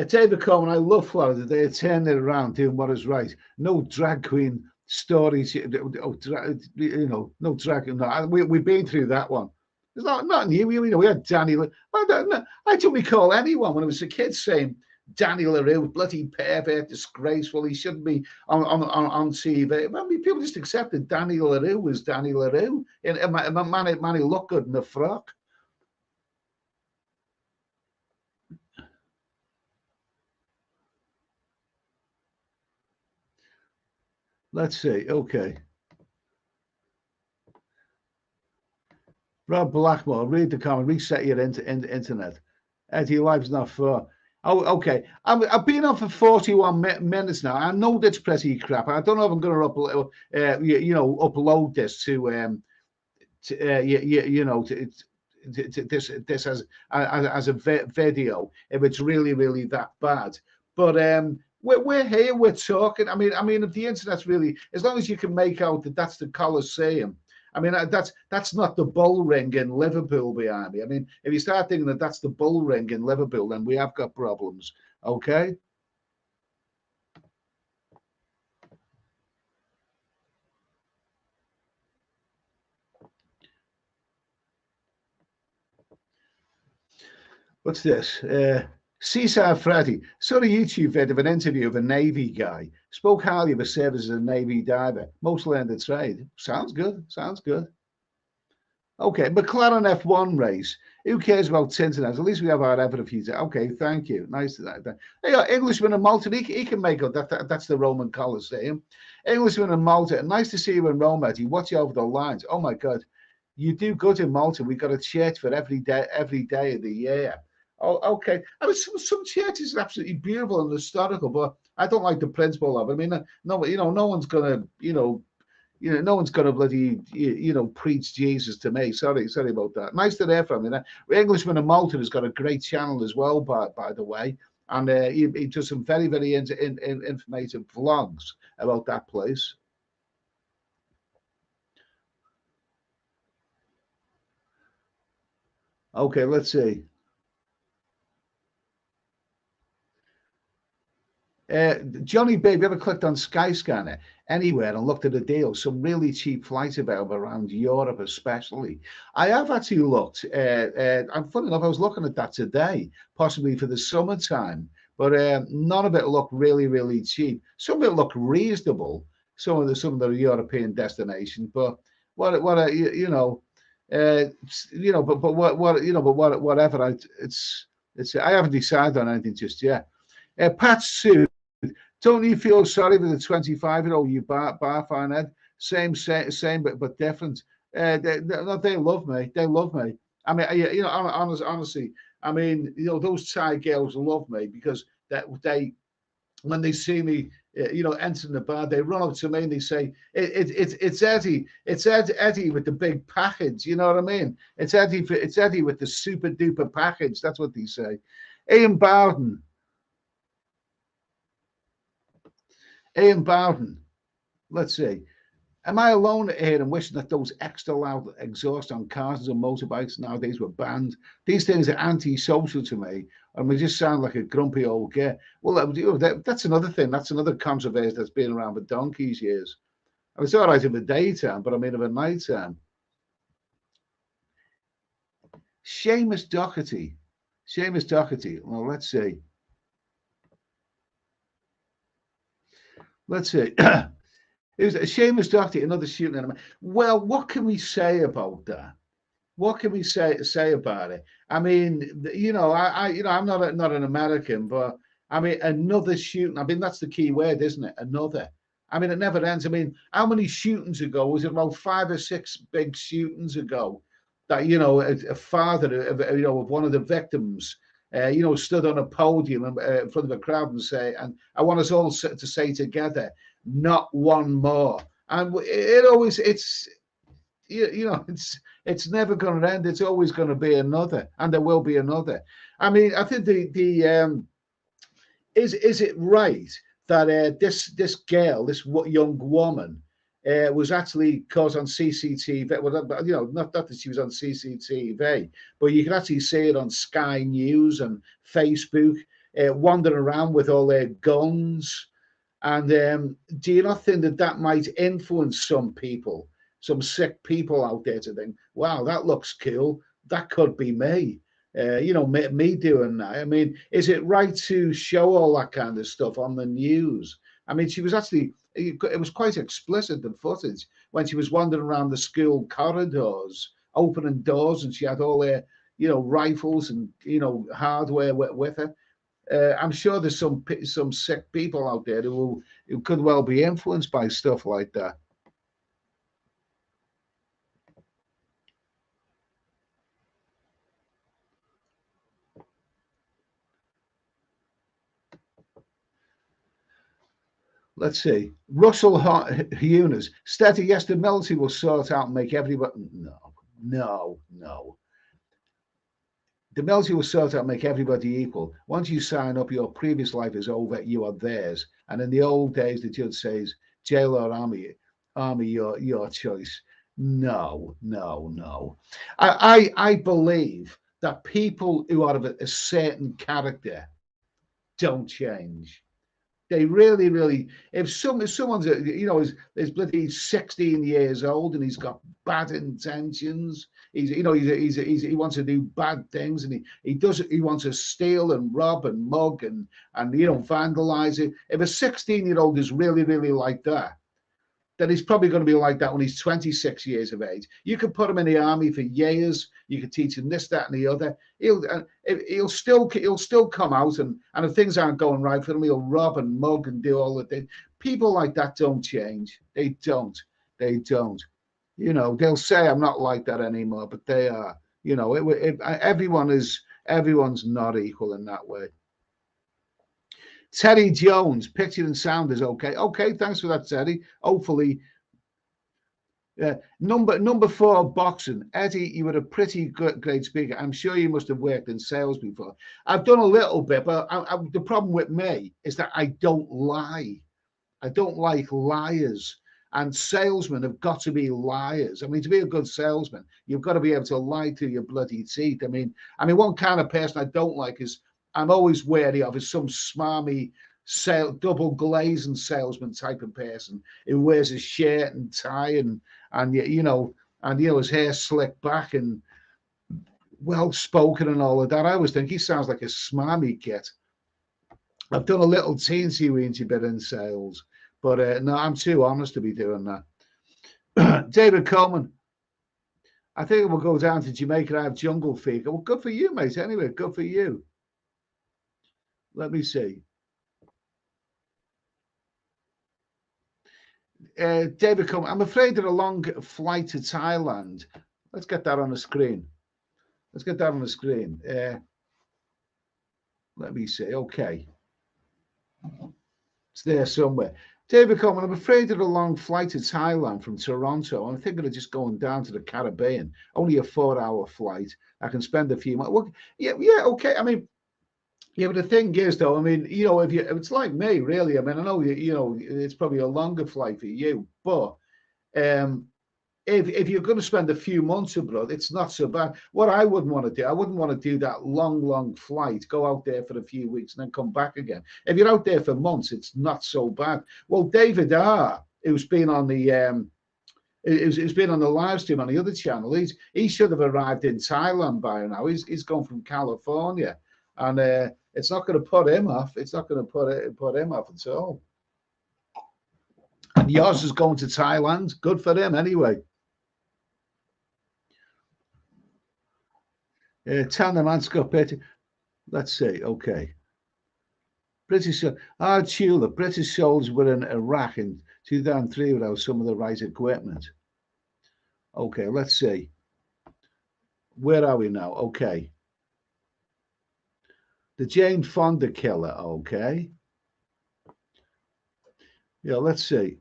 David Coleman, I love Florida. They turn it around, doing what is right. No drag queen stories. You know, no drag. No, we've been through that one. It's not new. You know, we had Danny. I don't recall anyone when I was a kid saying Danny LaRue, bloody pervert, disgraceful. He shouldn't be on TV. I mean, people just accepted Danny LaRue was Danny LaRue. And man, he looked good in the frock. Let's see. Okay. Rob Blackmore, read the comment, reset your internet. Eddie, life's not fair. Oh, okay. I've been on for 41 minutes now. I know that's pretty crap. I don't know if I'm going to upload this to you know, this as a video if it's really that bad. But we're here, we're talking. I mean, if the internet's really, as long as you can make out that that's the Colosseum. I mean, that's not the bull ring in Liverpool behind me. I mean, if you start thinking that that's the bull ring in Liverpool, then we have got problems. Okay. What's this? Seaside Freddy saw a YouTube video of an interview of a Navy guy. Spoke highly of his service as a Navy diver. Most learned the trade. Sounds good. Sounds good. Okay, McLaren F1 race. Who cares about Tinternet? At least we have our evidence. Okay, thank you. Nice to that. Hey, Englishman in Malta, he can make up. That's the Roman Colosseum. Englishman in Malta, nice to see you in Rome, Eddie. Watch over the lines. Oh my God, you do good in Malta. We've got a church for every day of the year. Oh, okay. I mean, some churches are absolutely beautiful and historical, but I don't like the principle of it. I mean, no, you know, no one's gonna, no one's gonna bloody, preach Jesus to me. Sorry about that. Nice to hear from you. Englishman in Malta has got a great channel as well, by the way, and he does some very informative vlogs about that place. Okay, let's see. Johnny Babe, ever clicked on Skyscanner anywhere and looked at a deal? Some really cheap flights available around Europe, especially. I have actually looked. I'm funny enough, I was looking at that today, possibly for the summertime, but none of it looked really cheap. Some of it looked reasonable. Some of the European destinations, but whatever. I haven't decided on anything just yet. Pat Sue. Don't you feel sorry for the 25-year-old you bar fan Ed? Same, but different. They love me. They love me. I mean, honestly, I mean, those Thai girls love me because they when they see me, entering the bar, they run up to me and they say, "It's Eddie. It's Eddie with the big package." You know what I mean? It's Eddie with the super duper package. That's what they say. Ian Bowden. Ian Bowden, let's see. Am I alone here and wishing that those extra loud exhaust on cars and motorbikes nowadays were banned? These things are anti-social to me, and we just sound like a grumpy old guy. Well, that's another thing. That's another controversy that's been around for donkey's years. I mean, it's all right in the daytime, but I mean, in the nighttime. Seamus Doherty. Well, let's see. Let's see. It was Seamus Doherty, another shooting. Well, what can we say about that? What can we say about it? I mean, I'm not an American, but I mean, another shooting. I mean, that's the key word, isn't it? Another. I mean, it never ends. I mean, how many shootings ago? Was it about 5 or 6 big shootings ago? that, you know, a father of, you know, of one of the victims, you know, stood on a podium in front of a crowd and say, and I want us all to say together, not one more. And it always, it's, you know, it's never going to end. It's always going to be another, and there will be another. I mean, I think the is it right that this girl, this young woman, was actually caught on CCTV? Well, you know, not that she was on CCTV, but you can actually see it on Sky News and Facebook, wandering around with all their guns. And do you not think that that might influence some people, some sick people out there, to think, wow, that looks cool. That could be me. You know, me doing that. I mean, is it right to show all that kind of stuff on the news? I mean, she was actually, it was quite explicit, the footage, when she was wandering around the school corridors, opening doors, and she had all her, you know, rifles and, you know, hardware with her. I'm sure there's some sick people out there who could well be influenced by stuff like that. Let's see. Russell Hunas. Steady, yes, the military will sort out and make everybody. No, no, no. The military will sort out and make everybody equal. Once you sign up, your previous life is over. You are theirs. And in the old days, the judge says, jail or army, your choice. No, no, no. I believe that people who are of a certain character don't change. They really, really. If someone's, you know, is bloody 16 years old and he's got bad intentions, you know, he wants to do bad things, and he wants to steal and rob and mug and you know, vandalize it. If a 16-year-old is really, really like that, then he's probably going to be like that when he's 26 years of age. You could put him in the army for years. You could teach him this, that, and the other. He'll still come out, and if things aren't going right for him, he'll rob and mug and do all the things. People like that don't change. They don't. They don't. You know, they'll say I'm not like that anymore, but they are. You know, everyone's not equal in that way. Teddy Jones, picture and sound is okay. Okay, thanks for that, Teddy. Hopefully, number 4, boxing. Eddie, you were a pretty great speaker. I'm sure you must have worked in sales before. I've done a little bit, but the problem with me is that I don't lie. I don't like liars. And salesmen have got to be liars. I mean, to be a good salesman, you've got to be able to lie to your bloody teeth. I mean, one kind of person I don't like is, I'm always wary of, is some smarmy double glazing salesman type of person who wears a shirt and tie and you know his hair slicked back and well spoken and all of that. I always think he sounds like a smarmy kid. I've done a little teensy bit in sales, but no, I'm too honest to be doing that. David Coleman, I think we'll go down to Jamaica and have jungle fever. Well, good for you, mate. Anyway, good for you. Let me see. David Coleman, I'm afraid of a long flight to Thailand. Let's get that on the screen. Let's get that on the screen. Let me see. Okay. It's there somewhere. David Coleman, I'm afraid of a long flight to Thailand from Toronto. I'm thinking of just going down to the Caribbean. Only a 4-hour flight. I can spend a few months. Well, yeah, okay. I mean, yeah, but the thing is, though, I mean, you know, if it's like me, really. I mean, I know you know it's probably a longer flight for you, but if you're going to spend a few months abroad, it's not so bad. What I wouldn't want to do, I wouldn't want to do that long flight, go out there for a few weeks and then come back again. If you're out there for months, it's not so bad. Well, David R, who's been on the who's been on the live stream on the other channel, he should have arrived in Thailand by now. He's gone from California, and it's not going to put him off. It's not going to put him off at all. And yours is going to Thailand. Good for him, anyway. Tanner Manscott, let's see. Okay. British, Chula, British soldiers were in Iraq in 2003 without some of the right equipment. Okay, let's see. Where are we now? Okay. The Jane Fonda killer. Okay. Yeah, let's see.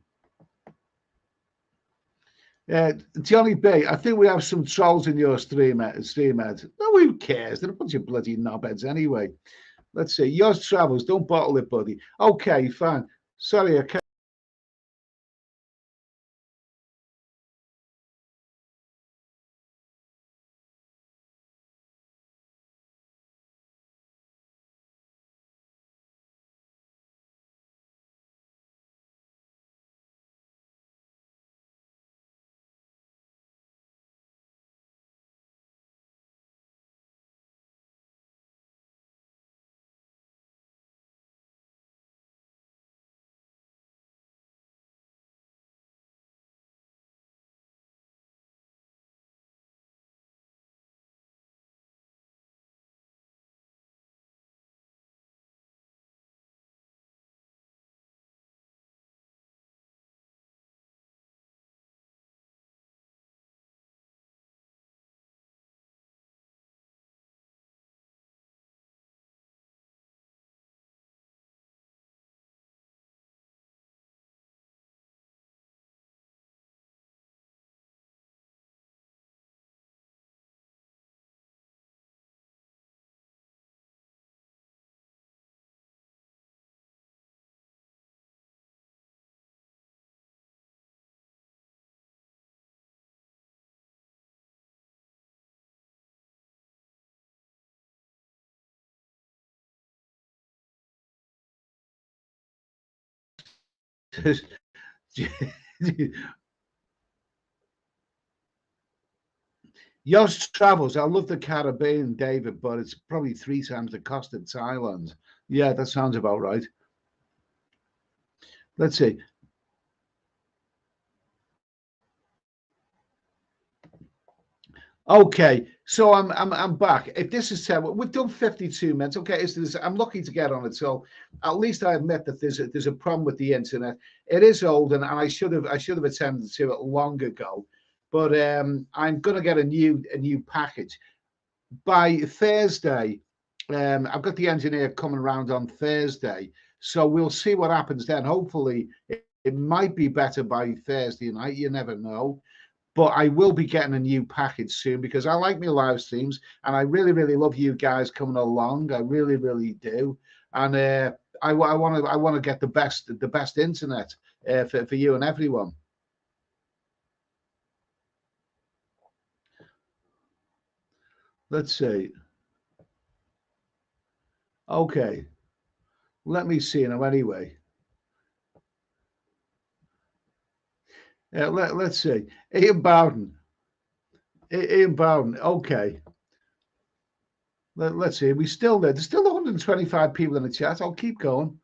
Johnny B, I think we have some trolls in your stream heads. No, who cares? They're a bunch of bloody knobheads anyway. Let's see. Yours travels. Don't bottle it, buddy. Okay, fine. Sorry, I can't. Yours travels. I love the Caribbean, David, but it's probably 3 times the cost of Thailand. Yeah, that sounds about right. Let's see. Okay, so I'm back. If this is 10, we've done 52 minutes. Okay, I'm lucky to get on it. So at least I admit that there's a problem with the internet. It is old, and I should have attended to it long ago. But I'm gonna get a new package by Thursday. I've got the engineer coming around on Thursday, so we'll see what happens then. Hopefully, it might be better by Thursday night. You never know, but I will be getting a new package soon because I like my live streams and I really, really love you guys coming along. I really, really do, and I want to get the best internet for you and everyone. Let's see. Okay, let me see now. Anyway, let's see. Ian Bowden. Ian Bowden. Okay. Let's see. We still there. There's still 125 people in the chat. I'll keep going.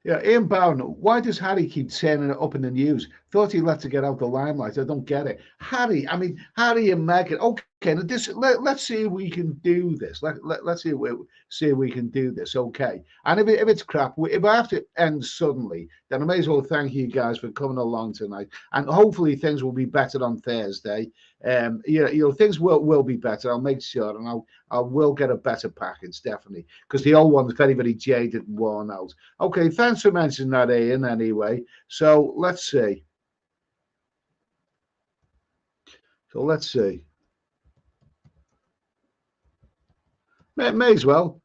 Yeah, Ian Bowden, why does Harry keep turning it up in the news? Thought he let to get out the limelight. I don't get it. Harry and Meghan. Okay, now let's see if we can do this. Let's see if we can do this. Okay, and if it's crap, if I have to end suddenly, then I may as well thank you guys for coming along tonight. And hopefully things will be better on Thursday. Things will be better. I'll make sure, and I will get a better package definitely because the old one's very, very jaded and worn out. Okay, thanks for mentioning that, Ian. Anyway, so let's see. So let's see. May as well.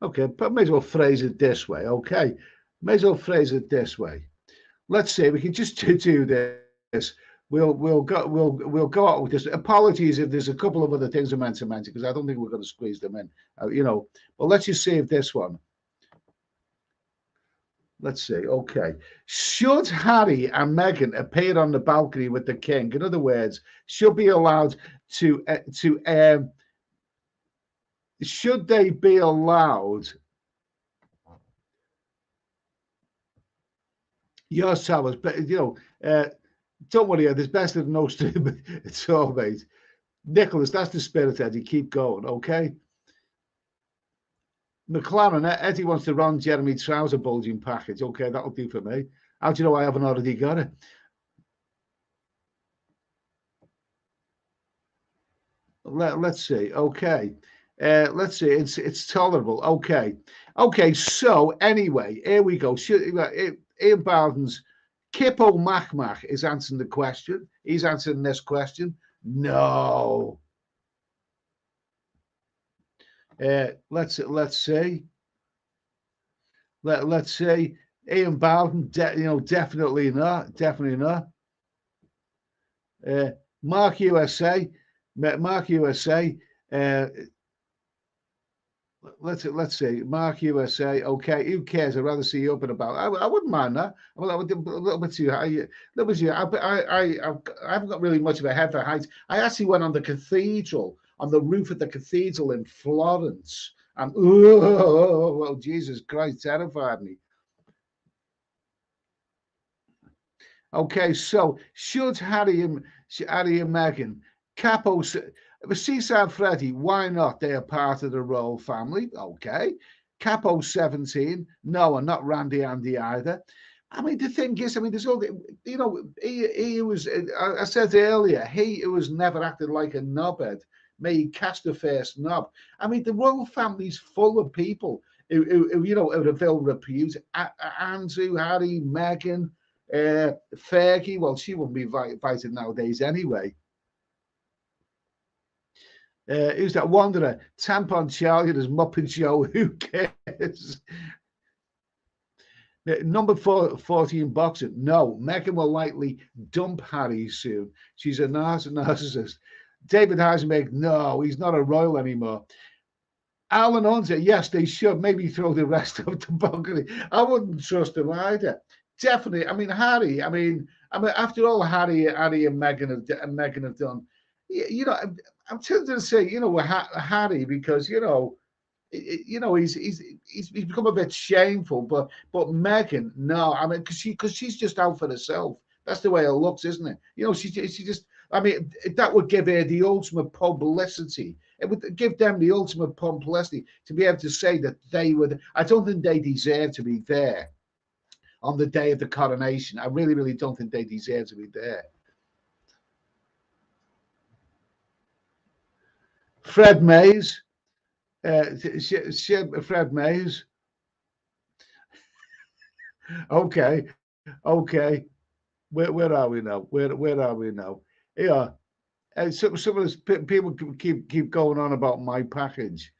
Okay, but may as well phrase it this way. Okay, may as well phrase it this way. Let's say we can just do this. We'll go out with this. Apologies if there's a couple of other things I meant to mention because I don't think we're going to squeeze them in. But let's just save this one. Let's see. Okay. Should Harry and Meghan appear on the balcony with the king? In other words, should be allowed to should they be allowed? Your towers, but don't worry, there's best of no stream. It's all, mate. Nicholas, that's the spirit, Eddie. Keep going, okay? McLaren, Eddie wants to run Jeremy trouser bulging package. Okay, that'll do for me. How do you know I haven't already got it? Let's see. Okay. Let's see. It's tolerable. Okay. So anyway, here we go. Ian Bowden's Kippo Macmac is answering the question. He's answering this question. No. Let's see. Let's see. Ian Bowden, definitely not. Definitely not. Mark USA. Let's see. Mark USA. Okay, who cares? I'd rather see you up and about. I wouldn't mind that. Well, I would a little bit too high. I haven't got really much of a head for heights. I actually went on the cathedral, on the roof of the cathedral in Florence, and well, Jesus Christ, terrified me. Okay, so should Harry and Meghan Capo? Seaside Freddy, why not? They are part of the royal family. Okay. Capo 17. No, and not Randy Andy either. I mean, the thing is, there's all, he was, I said earlier, he was never acted like a knobhead. May he cast the first knob. I mean, the royal family's full of people who of ill repute. Andrew, Harry, Meghan, Fergie. Well, she wouldn't be invited nowadays anyway. Who's that wanderer? Tampon Charlie and his Muppet Show. Who cares? Number 40 in boxing. No, Meghan will likely dump Harry soon. She's a narcissist. David Heisenberg. No, he's not a royal anymore. Alan Hunter. Yes, they should. Maybe throw the rest of the balcony. I wouldn't trust him either. Definitely. Harry. After all, Harry and Meghan have done. I'm tempted to say, Harry, because he's become a bit shameful, but Meghan, no, because she's just out for herself. That's the way it looks, isn't it? She just. That would give her the ultimate publicity. It would give them the ultimate publicity to be able to say that they would. I don't think they deserve to be there on the day of the coronation. I really, really don't think they deserve to be there. Fred Mays. Fred Mays. Okay. Where are we now? Where are we now? Yeah. Some of those people keep going on about my package.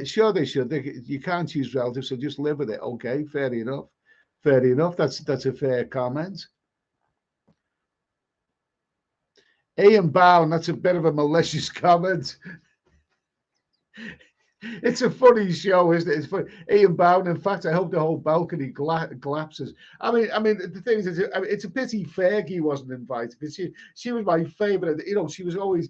Sure, they should. You can't choose relatives, so just live with it. Okay, fair enough. That's a fair comment. Ian Bound, that's a bit of a malicious comment. It's a funny show, isn't it? It's funny. Ian Bound. In fact, I hope the whole balcony collapses. The thing is, it's a pity Fergie wasn't invited because she was my favorite. She was always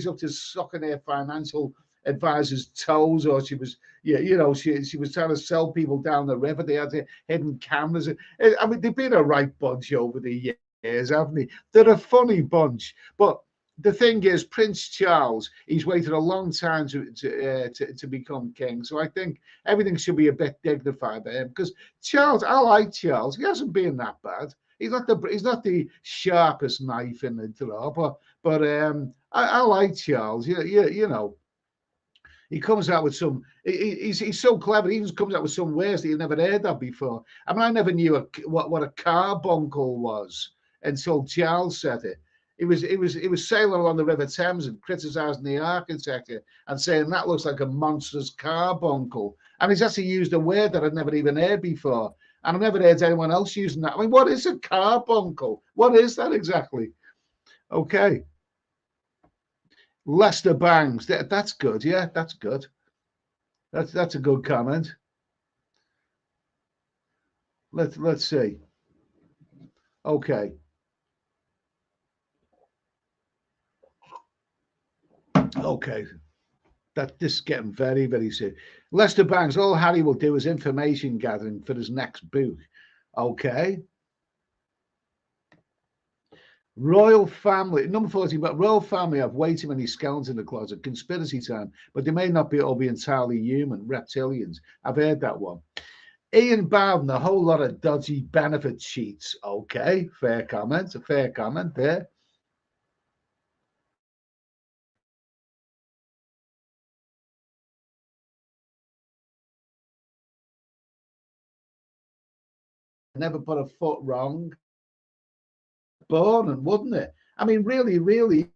up to sucking her financial advisor's toes, or she was she was trying to sell people down the river. They had hidden cameras. They've been a right bunch over the years, haven't they? They're a funny bunch, but the thing is, Prince Charles, he's waited a long time to become king. So I think everything should be a bit dignified for him. Because Charles, I like Charles. He hasn't been that bad. He's not the sharpest knife in the drawer, but I like Charles. He comes out with some. He's so clever. He even comes out with some words that you never heard of before. I never knew what a carbuncle was until Charles said it. He was sailing along the River Thames and criticising the architecture and saying that looks like a monstrous carbuncle. And he's actually used a word that I'd never even heard before. And I've never heard anyone else using that. What is a carbuncle? What is that exactly? Okay. Lester Bangs. That's good. Yeah, that's good. That's a good comment. Let's see. Okay. Okay. that this is getting very, very serious. Lester Banks, all Harry will do is information gathering for his next book. Okay. Royal family, number 14, but royal family have way too many skeletons in the closet. Conspiracy time, but they may not be all be entirely human, reptilians. I've heard that one. Ian Bowden, a whole lot of dodgy benefit sheets. Okay, fair comment, a fair comment there. Never put a foot wrong. Born, and wouldn't it? I mean, really, really.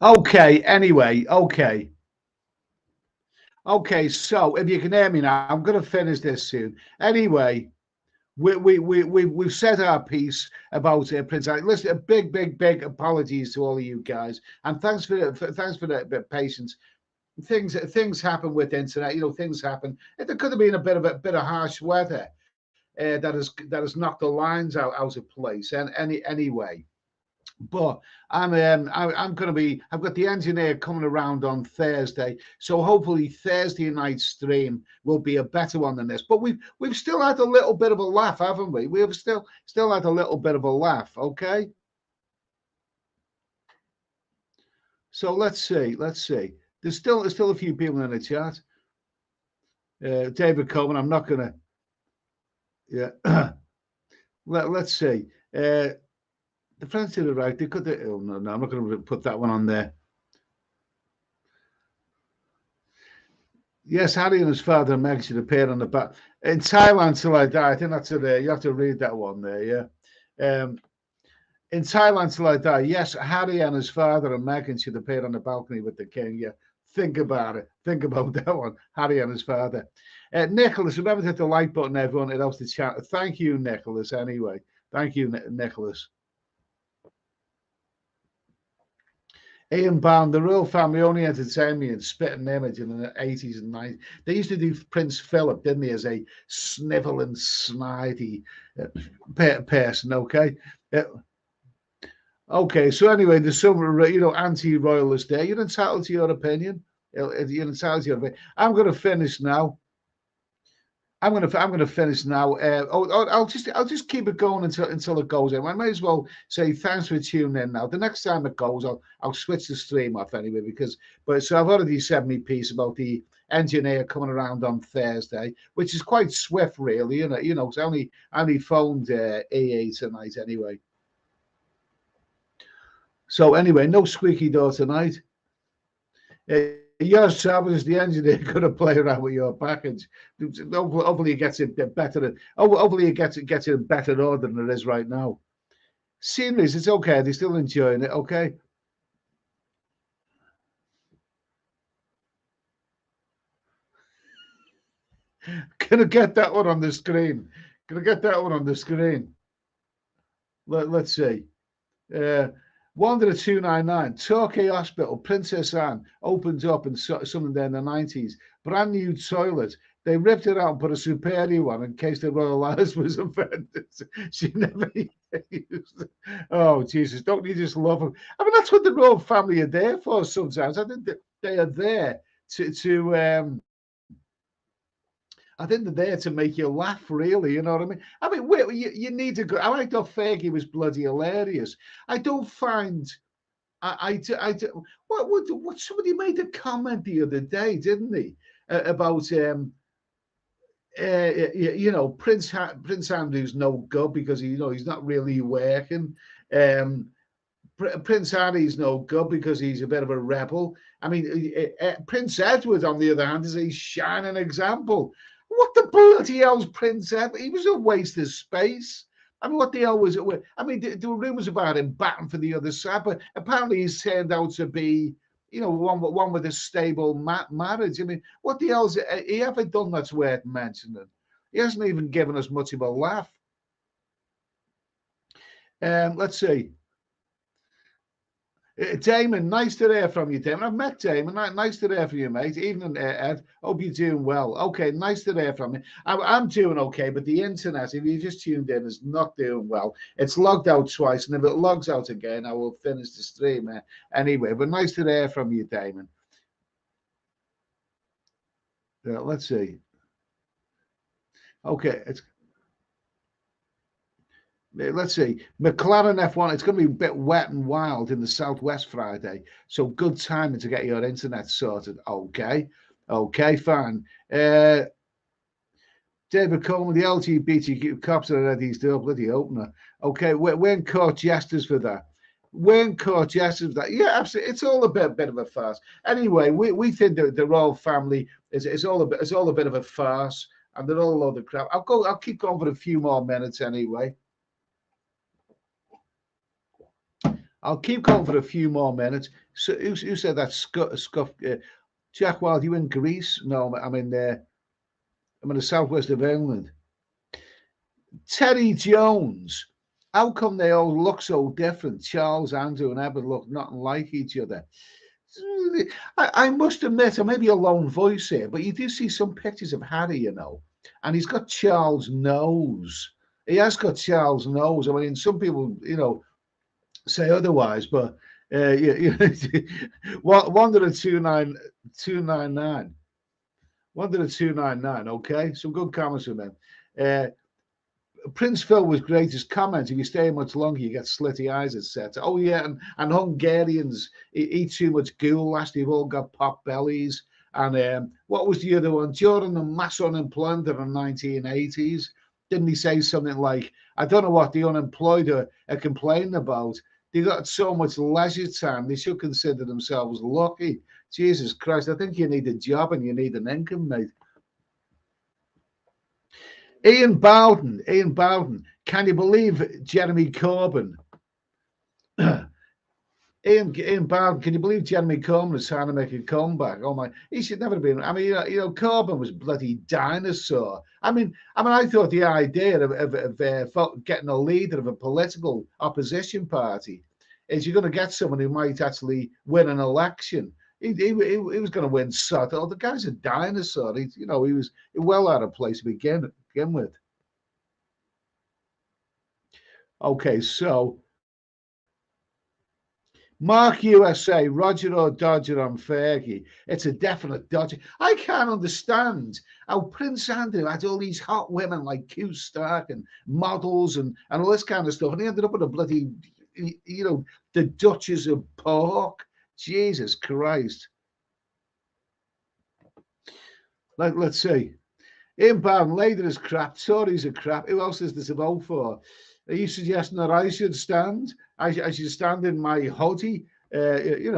Okay, anyway, okay. Okay, so if you can hear me now, I'm going to finish this soon. Anyway, we've said our piece about Prince Harry. Listen, a big apologies to all of you guys, and thanks for the patience. Things happen with internet. You know, things happen. There could have been a bit of harsh weather that has knocked the lines out of place. And anyway. But I'm going to be. I've got the engineer coming around on Thursday, so hopefully Thursday night stream will be a better one than this. But we've still had a little bit of a laugh, haven't we? We have still had a little bit of a laugh. Okay. So let's see. There's still a few people in the chat. David Coleman. I'm not gonna. Yeah. Let's see. The friends to the right. They could. Oh no, I'm not going to put that one on there. Yes, Harry and his father and Meg should appear on the back. In Thailand till I die. I think that's it. You have to read that one there, yeah. In Thailand till I die. Yes, Harry and his father and Meghan should appear on the balcony with the king. Yeah, think about it. Think about that one. Harry and his father. Nicholas, remember to hit the like button, everyone. It helps the chat. Thank you, Nicholas. Anyway, thank you, Nicholas. Ian Bound, the royal family only entertained me in spit and image in the 80s and 90s. They used to do Prince Philip, didn't they, as a sniveling, snidey person, okay? Okay, so anyway, there's some, anti-royalist there. You're entitled to your opinion. You're entitled to your opinion. I'm going to finish now. I'm gonna finish now. I'll just keep it going until it goes in. I may as well say thanks for tuning in. Now, the next time it goes, I'll switch the stream off anyway so I've already said my piece about the engineer coming around on Thursday, which is quite swift, really. It's only phoned EA tonight anyway. So anyway, no squeaky door tonight. Yes, Travis, the engineer could have played around with your package. Hopefully, it gets it better. Hopefully, it gets in better order than it is right now. Sceneries, it's okay. They're still enjoying it. Okay. Can I get that one on the screen? Can I get that one on the screen? Let's see. Wanderer 299, Torquay Hospital, Princess Anne opened up in something there in the 90s. Brand new toilet. They ripped it out and put a superior one in case the royal house was offended. She never used it. Oh, Jesus, don't you just love them? I mean, that's what the royal family are there for sometimes. I think that they are there I think they're there to make you laugh, really. You know what I mean? I mean, you need to go. I thought Fergie was bloody hilarious. I don't find. What somebody made a comment the other day, didn't he, about Prince Andrew's no good because he's not really working. Prince Harry's no good because he's a bit of a rebel. I mean, Prince Edward, on the other hand, is a shining example. What the bloody hell's Prince Edward? He was a waste of space. I mean, what the hell was it? I mean, there were rumours about him batting for the other side, but apparently he's turned out to be, one with a stable marriage. I mean, what the hell's he ever done that's worth mentioning? He hasn't even given us much of a laugh. Let's see. Damon, nice to hear from you, Damon. I've met Damon. Nice to hear from you, mate. Evening, Ed. Hope you're doing well. Okay, nice to hear from you. I'm doing okay, but the internet, if you just tuned in, is not doing well. It's logged out twice, and if it logs out again, I will finish the stream anyway. But nice to hear from you, Damon. Let's see. Okay, let's see, McLaren F1, it's going to be a bit wet and wild in the southwest Friday, so good timing to get your internet sorted. Okay, fine. David Coleman, the LGBTQ cops are ready to do a bloody opener. Okay, we're in court jesters for that. Yeah, absolutely. It's all a bit of a farce. Anyway, we think that the royal family is all a bit of a farce, and they're all a load of crap. I'll keep going for a few more minutes anyway. I'll keep going for a few more minutes. So who said that? Scuff. Jack Wild, you in Greece? No, I'm in the southwest of England. Terry Jones. How come they all look so different? Charles, Andrew, and Ebert look nothing like each other. I must admit, I may be a lone voice here, but you do see some pictures of Harry, and he's got Charles' nose. He has got Charles' nose. I mean, some people, say otherwise, but Wanderer 299. Wanderer 299. Okay, some good comments from them. Prince Phil was great. His comments: if you stay much longer, you get slitty eyes, etc. Oh yeah, and Hungarians eat too much goulash. They've all got pot bellies. And what was the other one? During the mass unemployment of the 1980s, didn't he say something like, I don't know what the unemployed are complaining about. They got so much leisure time, they should consider themselves lucky. Jesus Christ, I think you need a job and you need an income, mate. Ian Bowden, can you believe Jeremy Corbyn? Ian Bowden, can you believe Jeremy Corbyn is trying to make a comeback? Oh my, he should never have been. I mean, Corbyn was bloody dinosaur. I mean, I thought the idea of getting a leader of a political opposition party is you're going to get someone who might actually win an election. He was going to win sod. Oh, the guy's a dinosaur. He was well out of place to begin with. Okay, so Mark USA, Roger or Dodger on Fergie. It's a definite Dodger. I can't understand how Prince Andrew had all these hot women like Q Stark and models and all this kind of stuff. And he ended up with a bloody, the Duchess of Pork. Jesus Christ. Let's see. Inbound, Labour is crap. Tories are crap. Who else is this to vote for? Are you suggesting that I should stand? I should stand in my hoodie. It'd be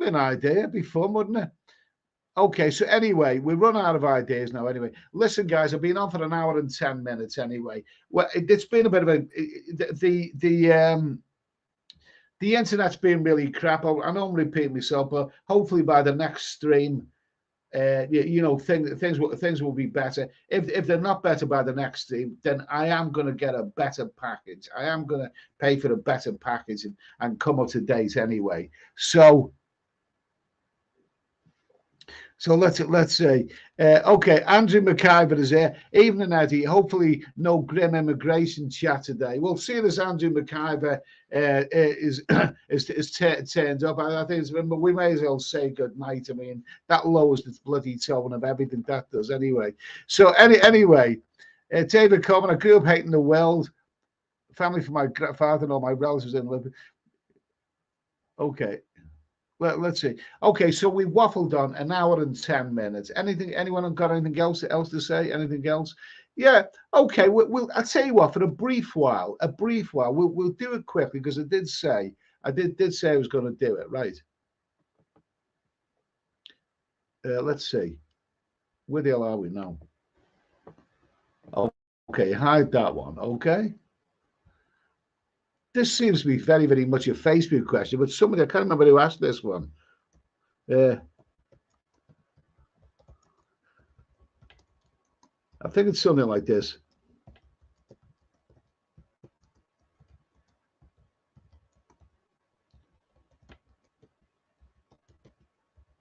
an idea. It'd be fun, wouldn't it? Okay, so anyway, we run out of ideas now. Anyway, listen, guys, I've been on for an hour and 10 minutes. Anyway, well, it's been a bit of the internet's been really crap. I know I'm repeating myself, but hopefully by the next stream, you know, things will be better. If they're not better by the next team, then I am going to get a better package. I am going to pay for a better package and come up to date anyway. So let's say, okay, Andrew McIver is here. Evening, Eddie. Hopefully, no grim immigration chat today. Well, seeing as Andrew McIver is turned up, I think we may as well say good night. I mean, that lowers the bloody tone of everything that does anyway. So anyway, David Coleman. I grew up hating the world. Family for my father and all my relatives in Liverpool. Okay. Let's see. Okay, so we waffled on an hour and 10 minutes. Anyone got anything else to say? Anything else? Yeah. Okay. I'll tell you what. For a brief while, we'll do it quickly because I did say I was going to do it. Right. Let's see. Where the hell are we now? Okay, hide that one. Okay. This seems to be very, very much a Facebook question, but somebody, I can't remember who asked this one. I think it's something like this.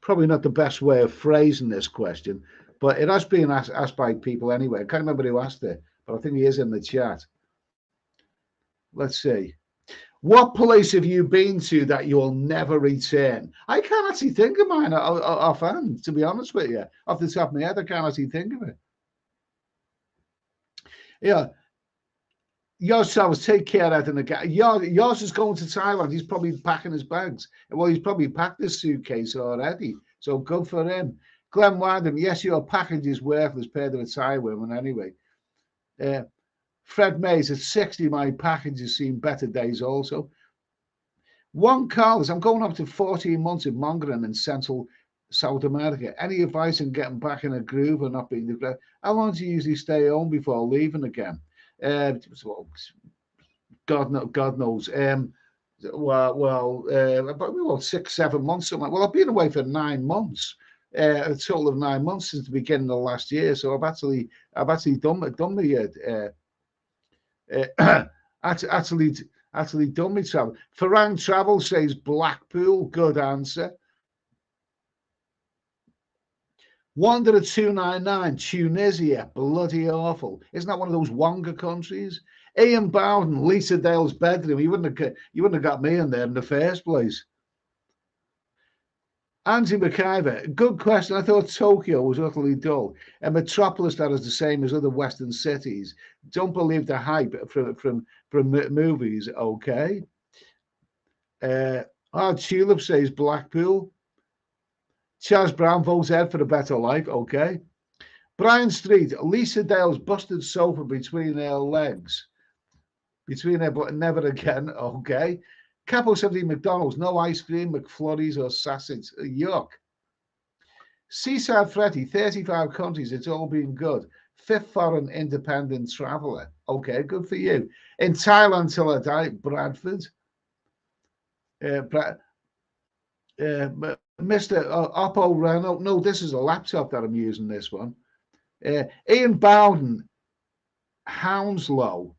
Probably not the best way of phrasing this question, but it has been asked by people anyway. I can't remember who asked it, but I think he is in the chat. Let's see. What place have you been to that you'll never return? I can't actually think of mine offhand, to be honest with you. Off the top of my head, I can't actually think of it. Yeah. Yours take care out in the guy. Yours is going to Thailand. He's probably packing his bags. Well, he's probably packed his suitcase already. So good for him. Glenn Wyndham, yes, your package is worthless paid to a Thai woman anyway. Fred Mays, at 60, my package has seen better days also. Juan Carlos, I'm going up to 14 months in Mongolia in Central South America. Any advice on getting back in a groove or not being the How long do you usually stay home before leaving again? God knows. About 6-7 months. Something. Well, I've been away for 9 months. A total of 9 months since the beginning of last year. So I've actually done my actually done me travel. Farang Travel says Blackpool. Good answer. Wanderer 299, Tunisia, bloody awful. Isn't that one of those Wonga countries? Ian Bowden, Lisa Dale's bedroom. You wouldn't have got me in there in the first place. Andy McIver, good question. I thought Tokyo was utterly dull. A metropolis that is the same as other Western cities. Don't believe the hype from movies. Okay. Hard Tulip says Blackpool. Charles Brown votes Ed for a better life. Okay. Brian Street, Lisa Dale's busted sofa between her legs. Between her, but never again. Okay. Capo 17 McDonald's, no ice cream, McFlurries or sausage. Yuck. Seaside Freddy, 35 countries, it's all been good. 5th foreign independent traveller. Okay, good for you. In Thailand till I die, Bradford. Mr. Oppo Renault. No, this is a laptop that I'm using, this one. Ian Bowden, Hounslow.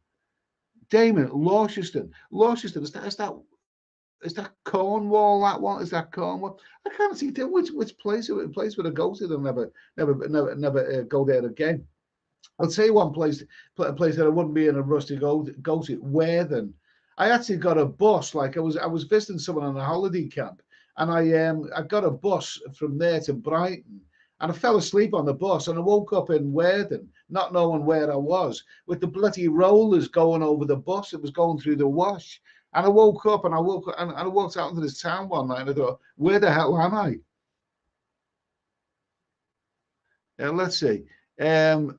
Damon, Launceston. Launceston, is that Cornwall? That one is that Cornwall? I can't see which place would I go to. They'll never go there again. I'll tell you one place that I wouldn't be in a rush to go to. Worthing. I actually got a bus. Like I was visiting someone on a holiday camp, and I got a bus from there to Brighton. And I fell asleep on the bus and I woke up in Worthing, not knowing where I was, with the bloody rollers going over the bus. It was going through the wash. And I woke up and I walked out into this town one night and I thought, where the hell am I? Let's see. Ian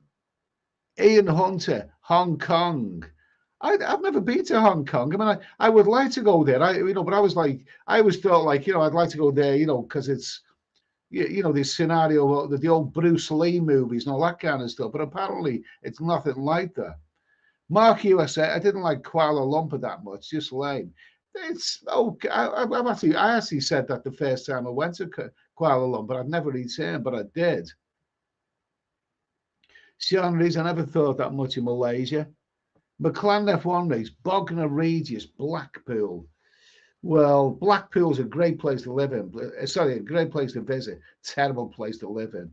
Hunter, Hong Kong. I've never been to Hong Kong. I mean, I would like to go there. But I always thought like, I'd like to go there, because it's, this scenario, the old Bruce Lee movies and all that kind of stuff. But apparently it's nothing like that. Mark USA, I didn't like Kuala Lumpur that much, just lame. It's okay. I actually said that the first time I went to Kuala Lumpur. I'd never returned, but I did. Sean Rees, I never thought that much of Malaysia. McLaren F1 race, Bognor Regis, Blackpool. Well, Blackpool's a great place to live in. Sorry, a great place to visit. Terrible place to live in.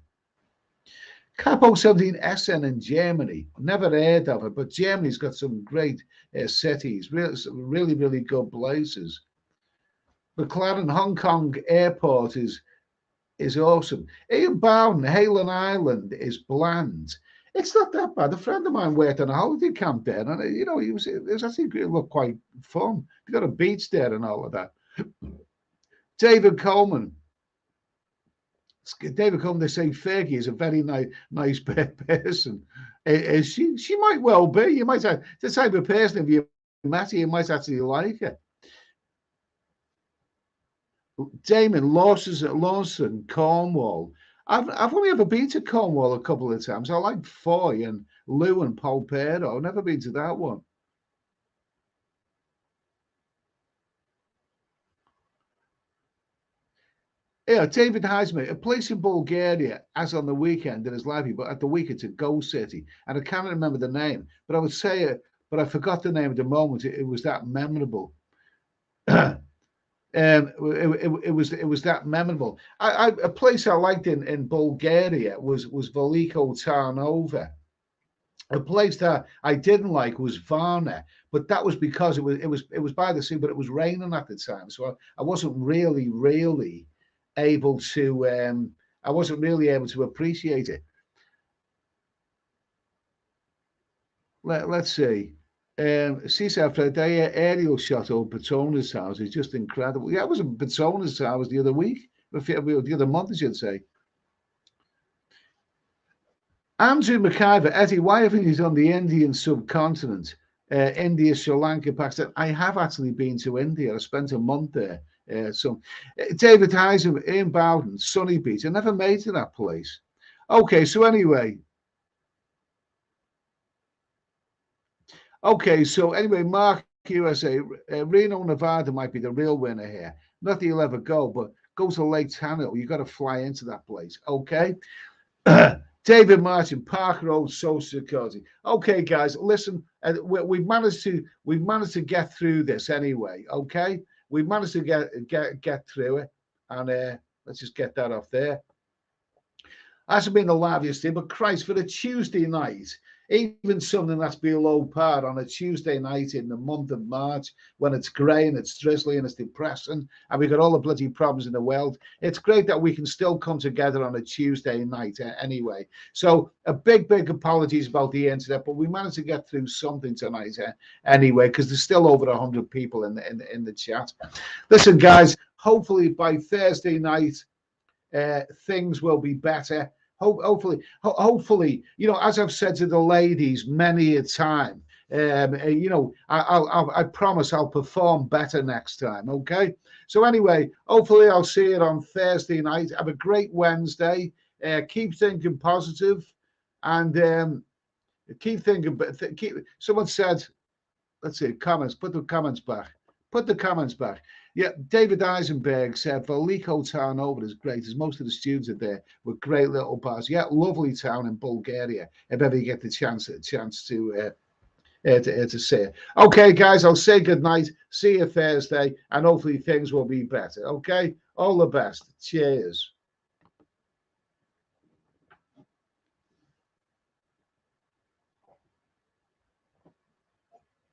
Capo 17 SN in Germany. Never heard of it, but Germany's got some great cities, really, really good places. McLaren Hong Kong Airport is awesome. Ian Bowden, Halen Island is bland. It's not that bad. A friend of mine worked on a holiday camp there, and you know, it was actually it looked quite fun. You got a beach there and all of that. David Coleman. David Coleman, they say Fergie is a very nice person. She might well be. You might have the type of person, if you met her, you might actually like her. Damon Lawson, Cornwall. I've only ever been to Cornwall a couple of times. I like Foy and Lou and Polpedo. I've never been to that one. Yeah, David Heisman, a place in Bulgaria, as on the weekend, that is lively, but at the weekend it's a ghost city. And I can't remember the name, but I would say it, but I forgot the name at the moment. It was that memorable. It was that memorable. A place I liked in Bulgaria was Veliko Tarnova. A place that I didn't like was Varna, but that was because it was by the sea, but it was raining at the time, so I wasn't really able to appreciate it. Let's see. Cesar Fredia aerial shot of Batona's house is just incredible. Yeah, it was in Batona's house the other week, the other month, I should say. Andrew McIver, Eddie, why haven't you done the Indian subcontinent? India, Sri Lanka, Pakistan. I have actually been to India. I spent a month there. David Heisen, Ian Bowden, Sunny Beach. I never made to that place. Okay, so anyway. Mark USA, Reno, Nevada might be the real winner here. Not that you'll ever go, but go to Lake Tano. You got to fly into that place. Okay. David Martin, Park Road, Social Security. Okay, guys, listen. We've managed to get through this anyway. Okay, we've managed to get through it, and let's just get that off there. Hasn't been the liveliest day, but Christ, for a Tuesday night, even something that's below par on a Tuesday night in the month of March, when it's grey and it's drizzly and it's depressing, and we've got all the bloody problems in the world, it's great that we can still come together on a Tuesday night anyway. So a big apologies about the internet, but we managed to get through something tonight anyway, because there's still over 100 people in the chat. Listen, guys, hopefully by Thursday night, things will be better. Hopefully, you know, as I've said to the ladies many a time, you know, I promise I'll perform better next time. Okay. So anyway, hopefully I'll see you on Thursday night. Have a great Wednesday. Keep thinking positive, and keep thinking. Someone said, let's see, comments. Put the comments back. Put the comments back. Yeah, David Eisenberg said Veliko Tarnova is great, as most of the students are there with great little bars. Yeah, lovely town in Bulgaria. If ever you get the chance to see it. Okay, guys, I'll say good night. See you Thursday, and hopefully things will be better. Okay, all the best. Cheers.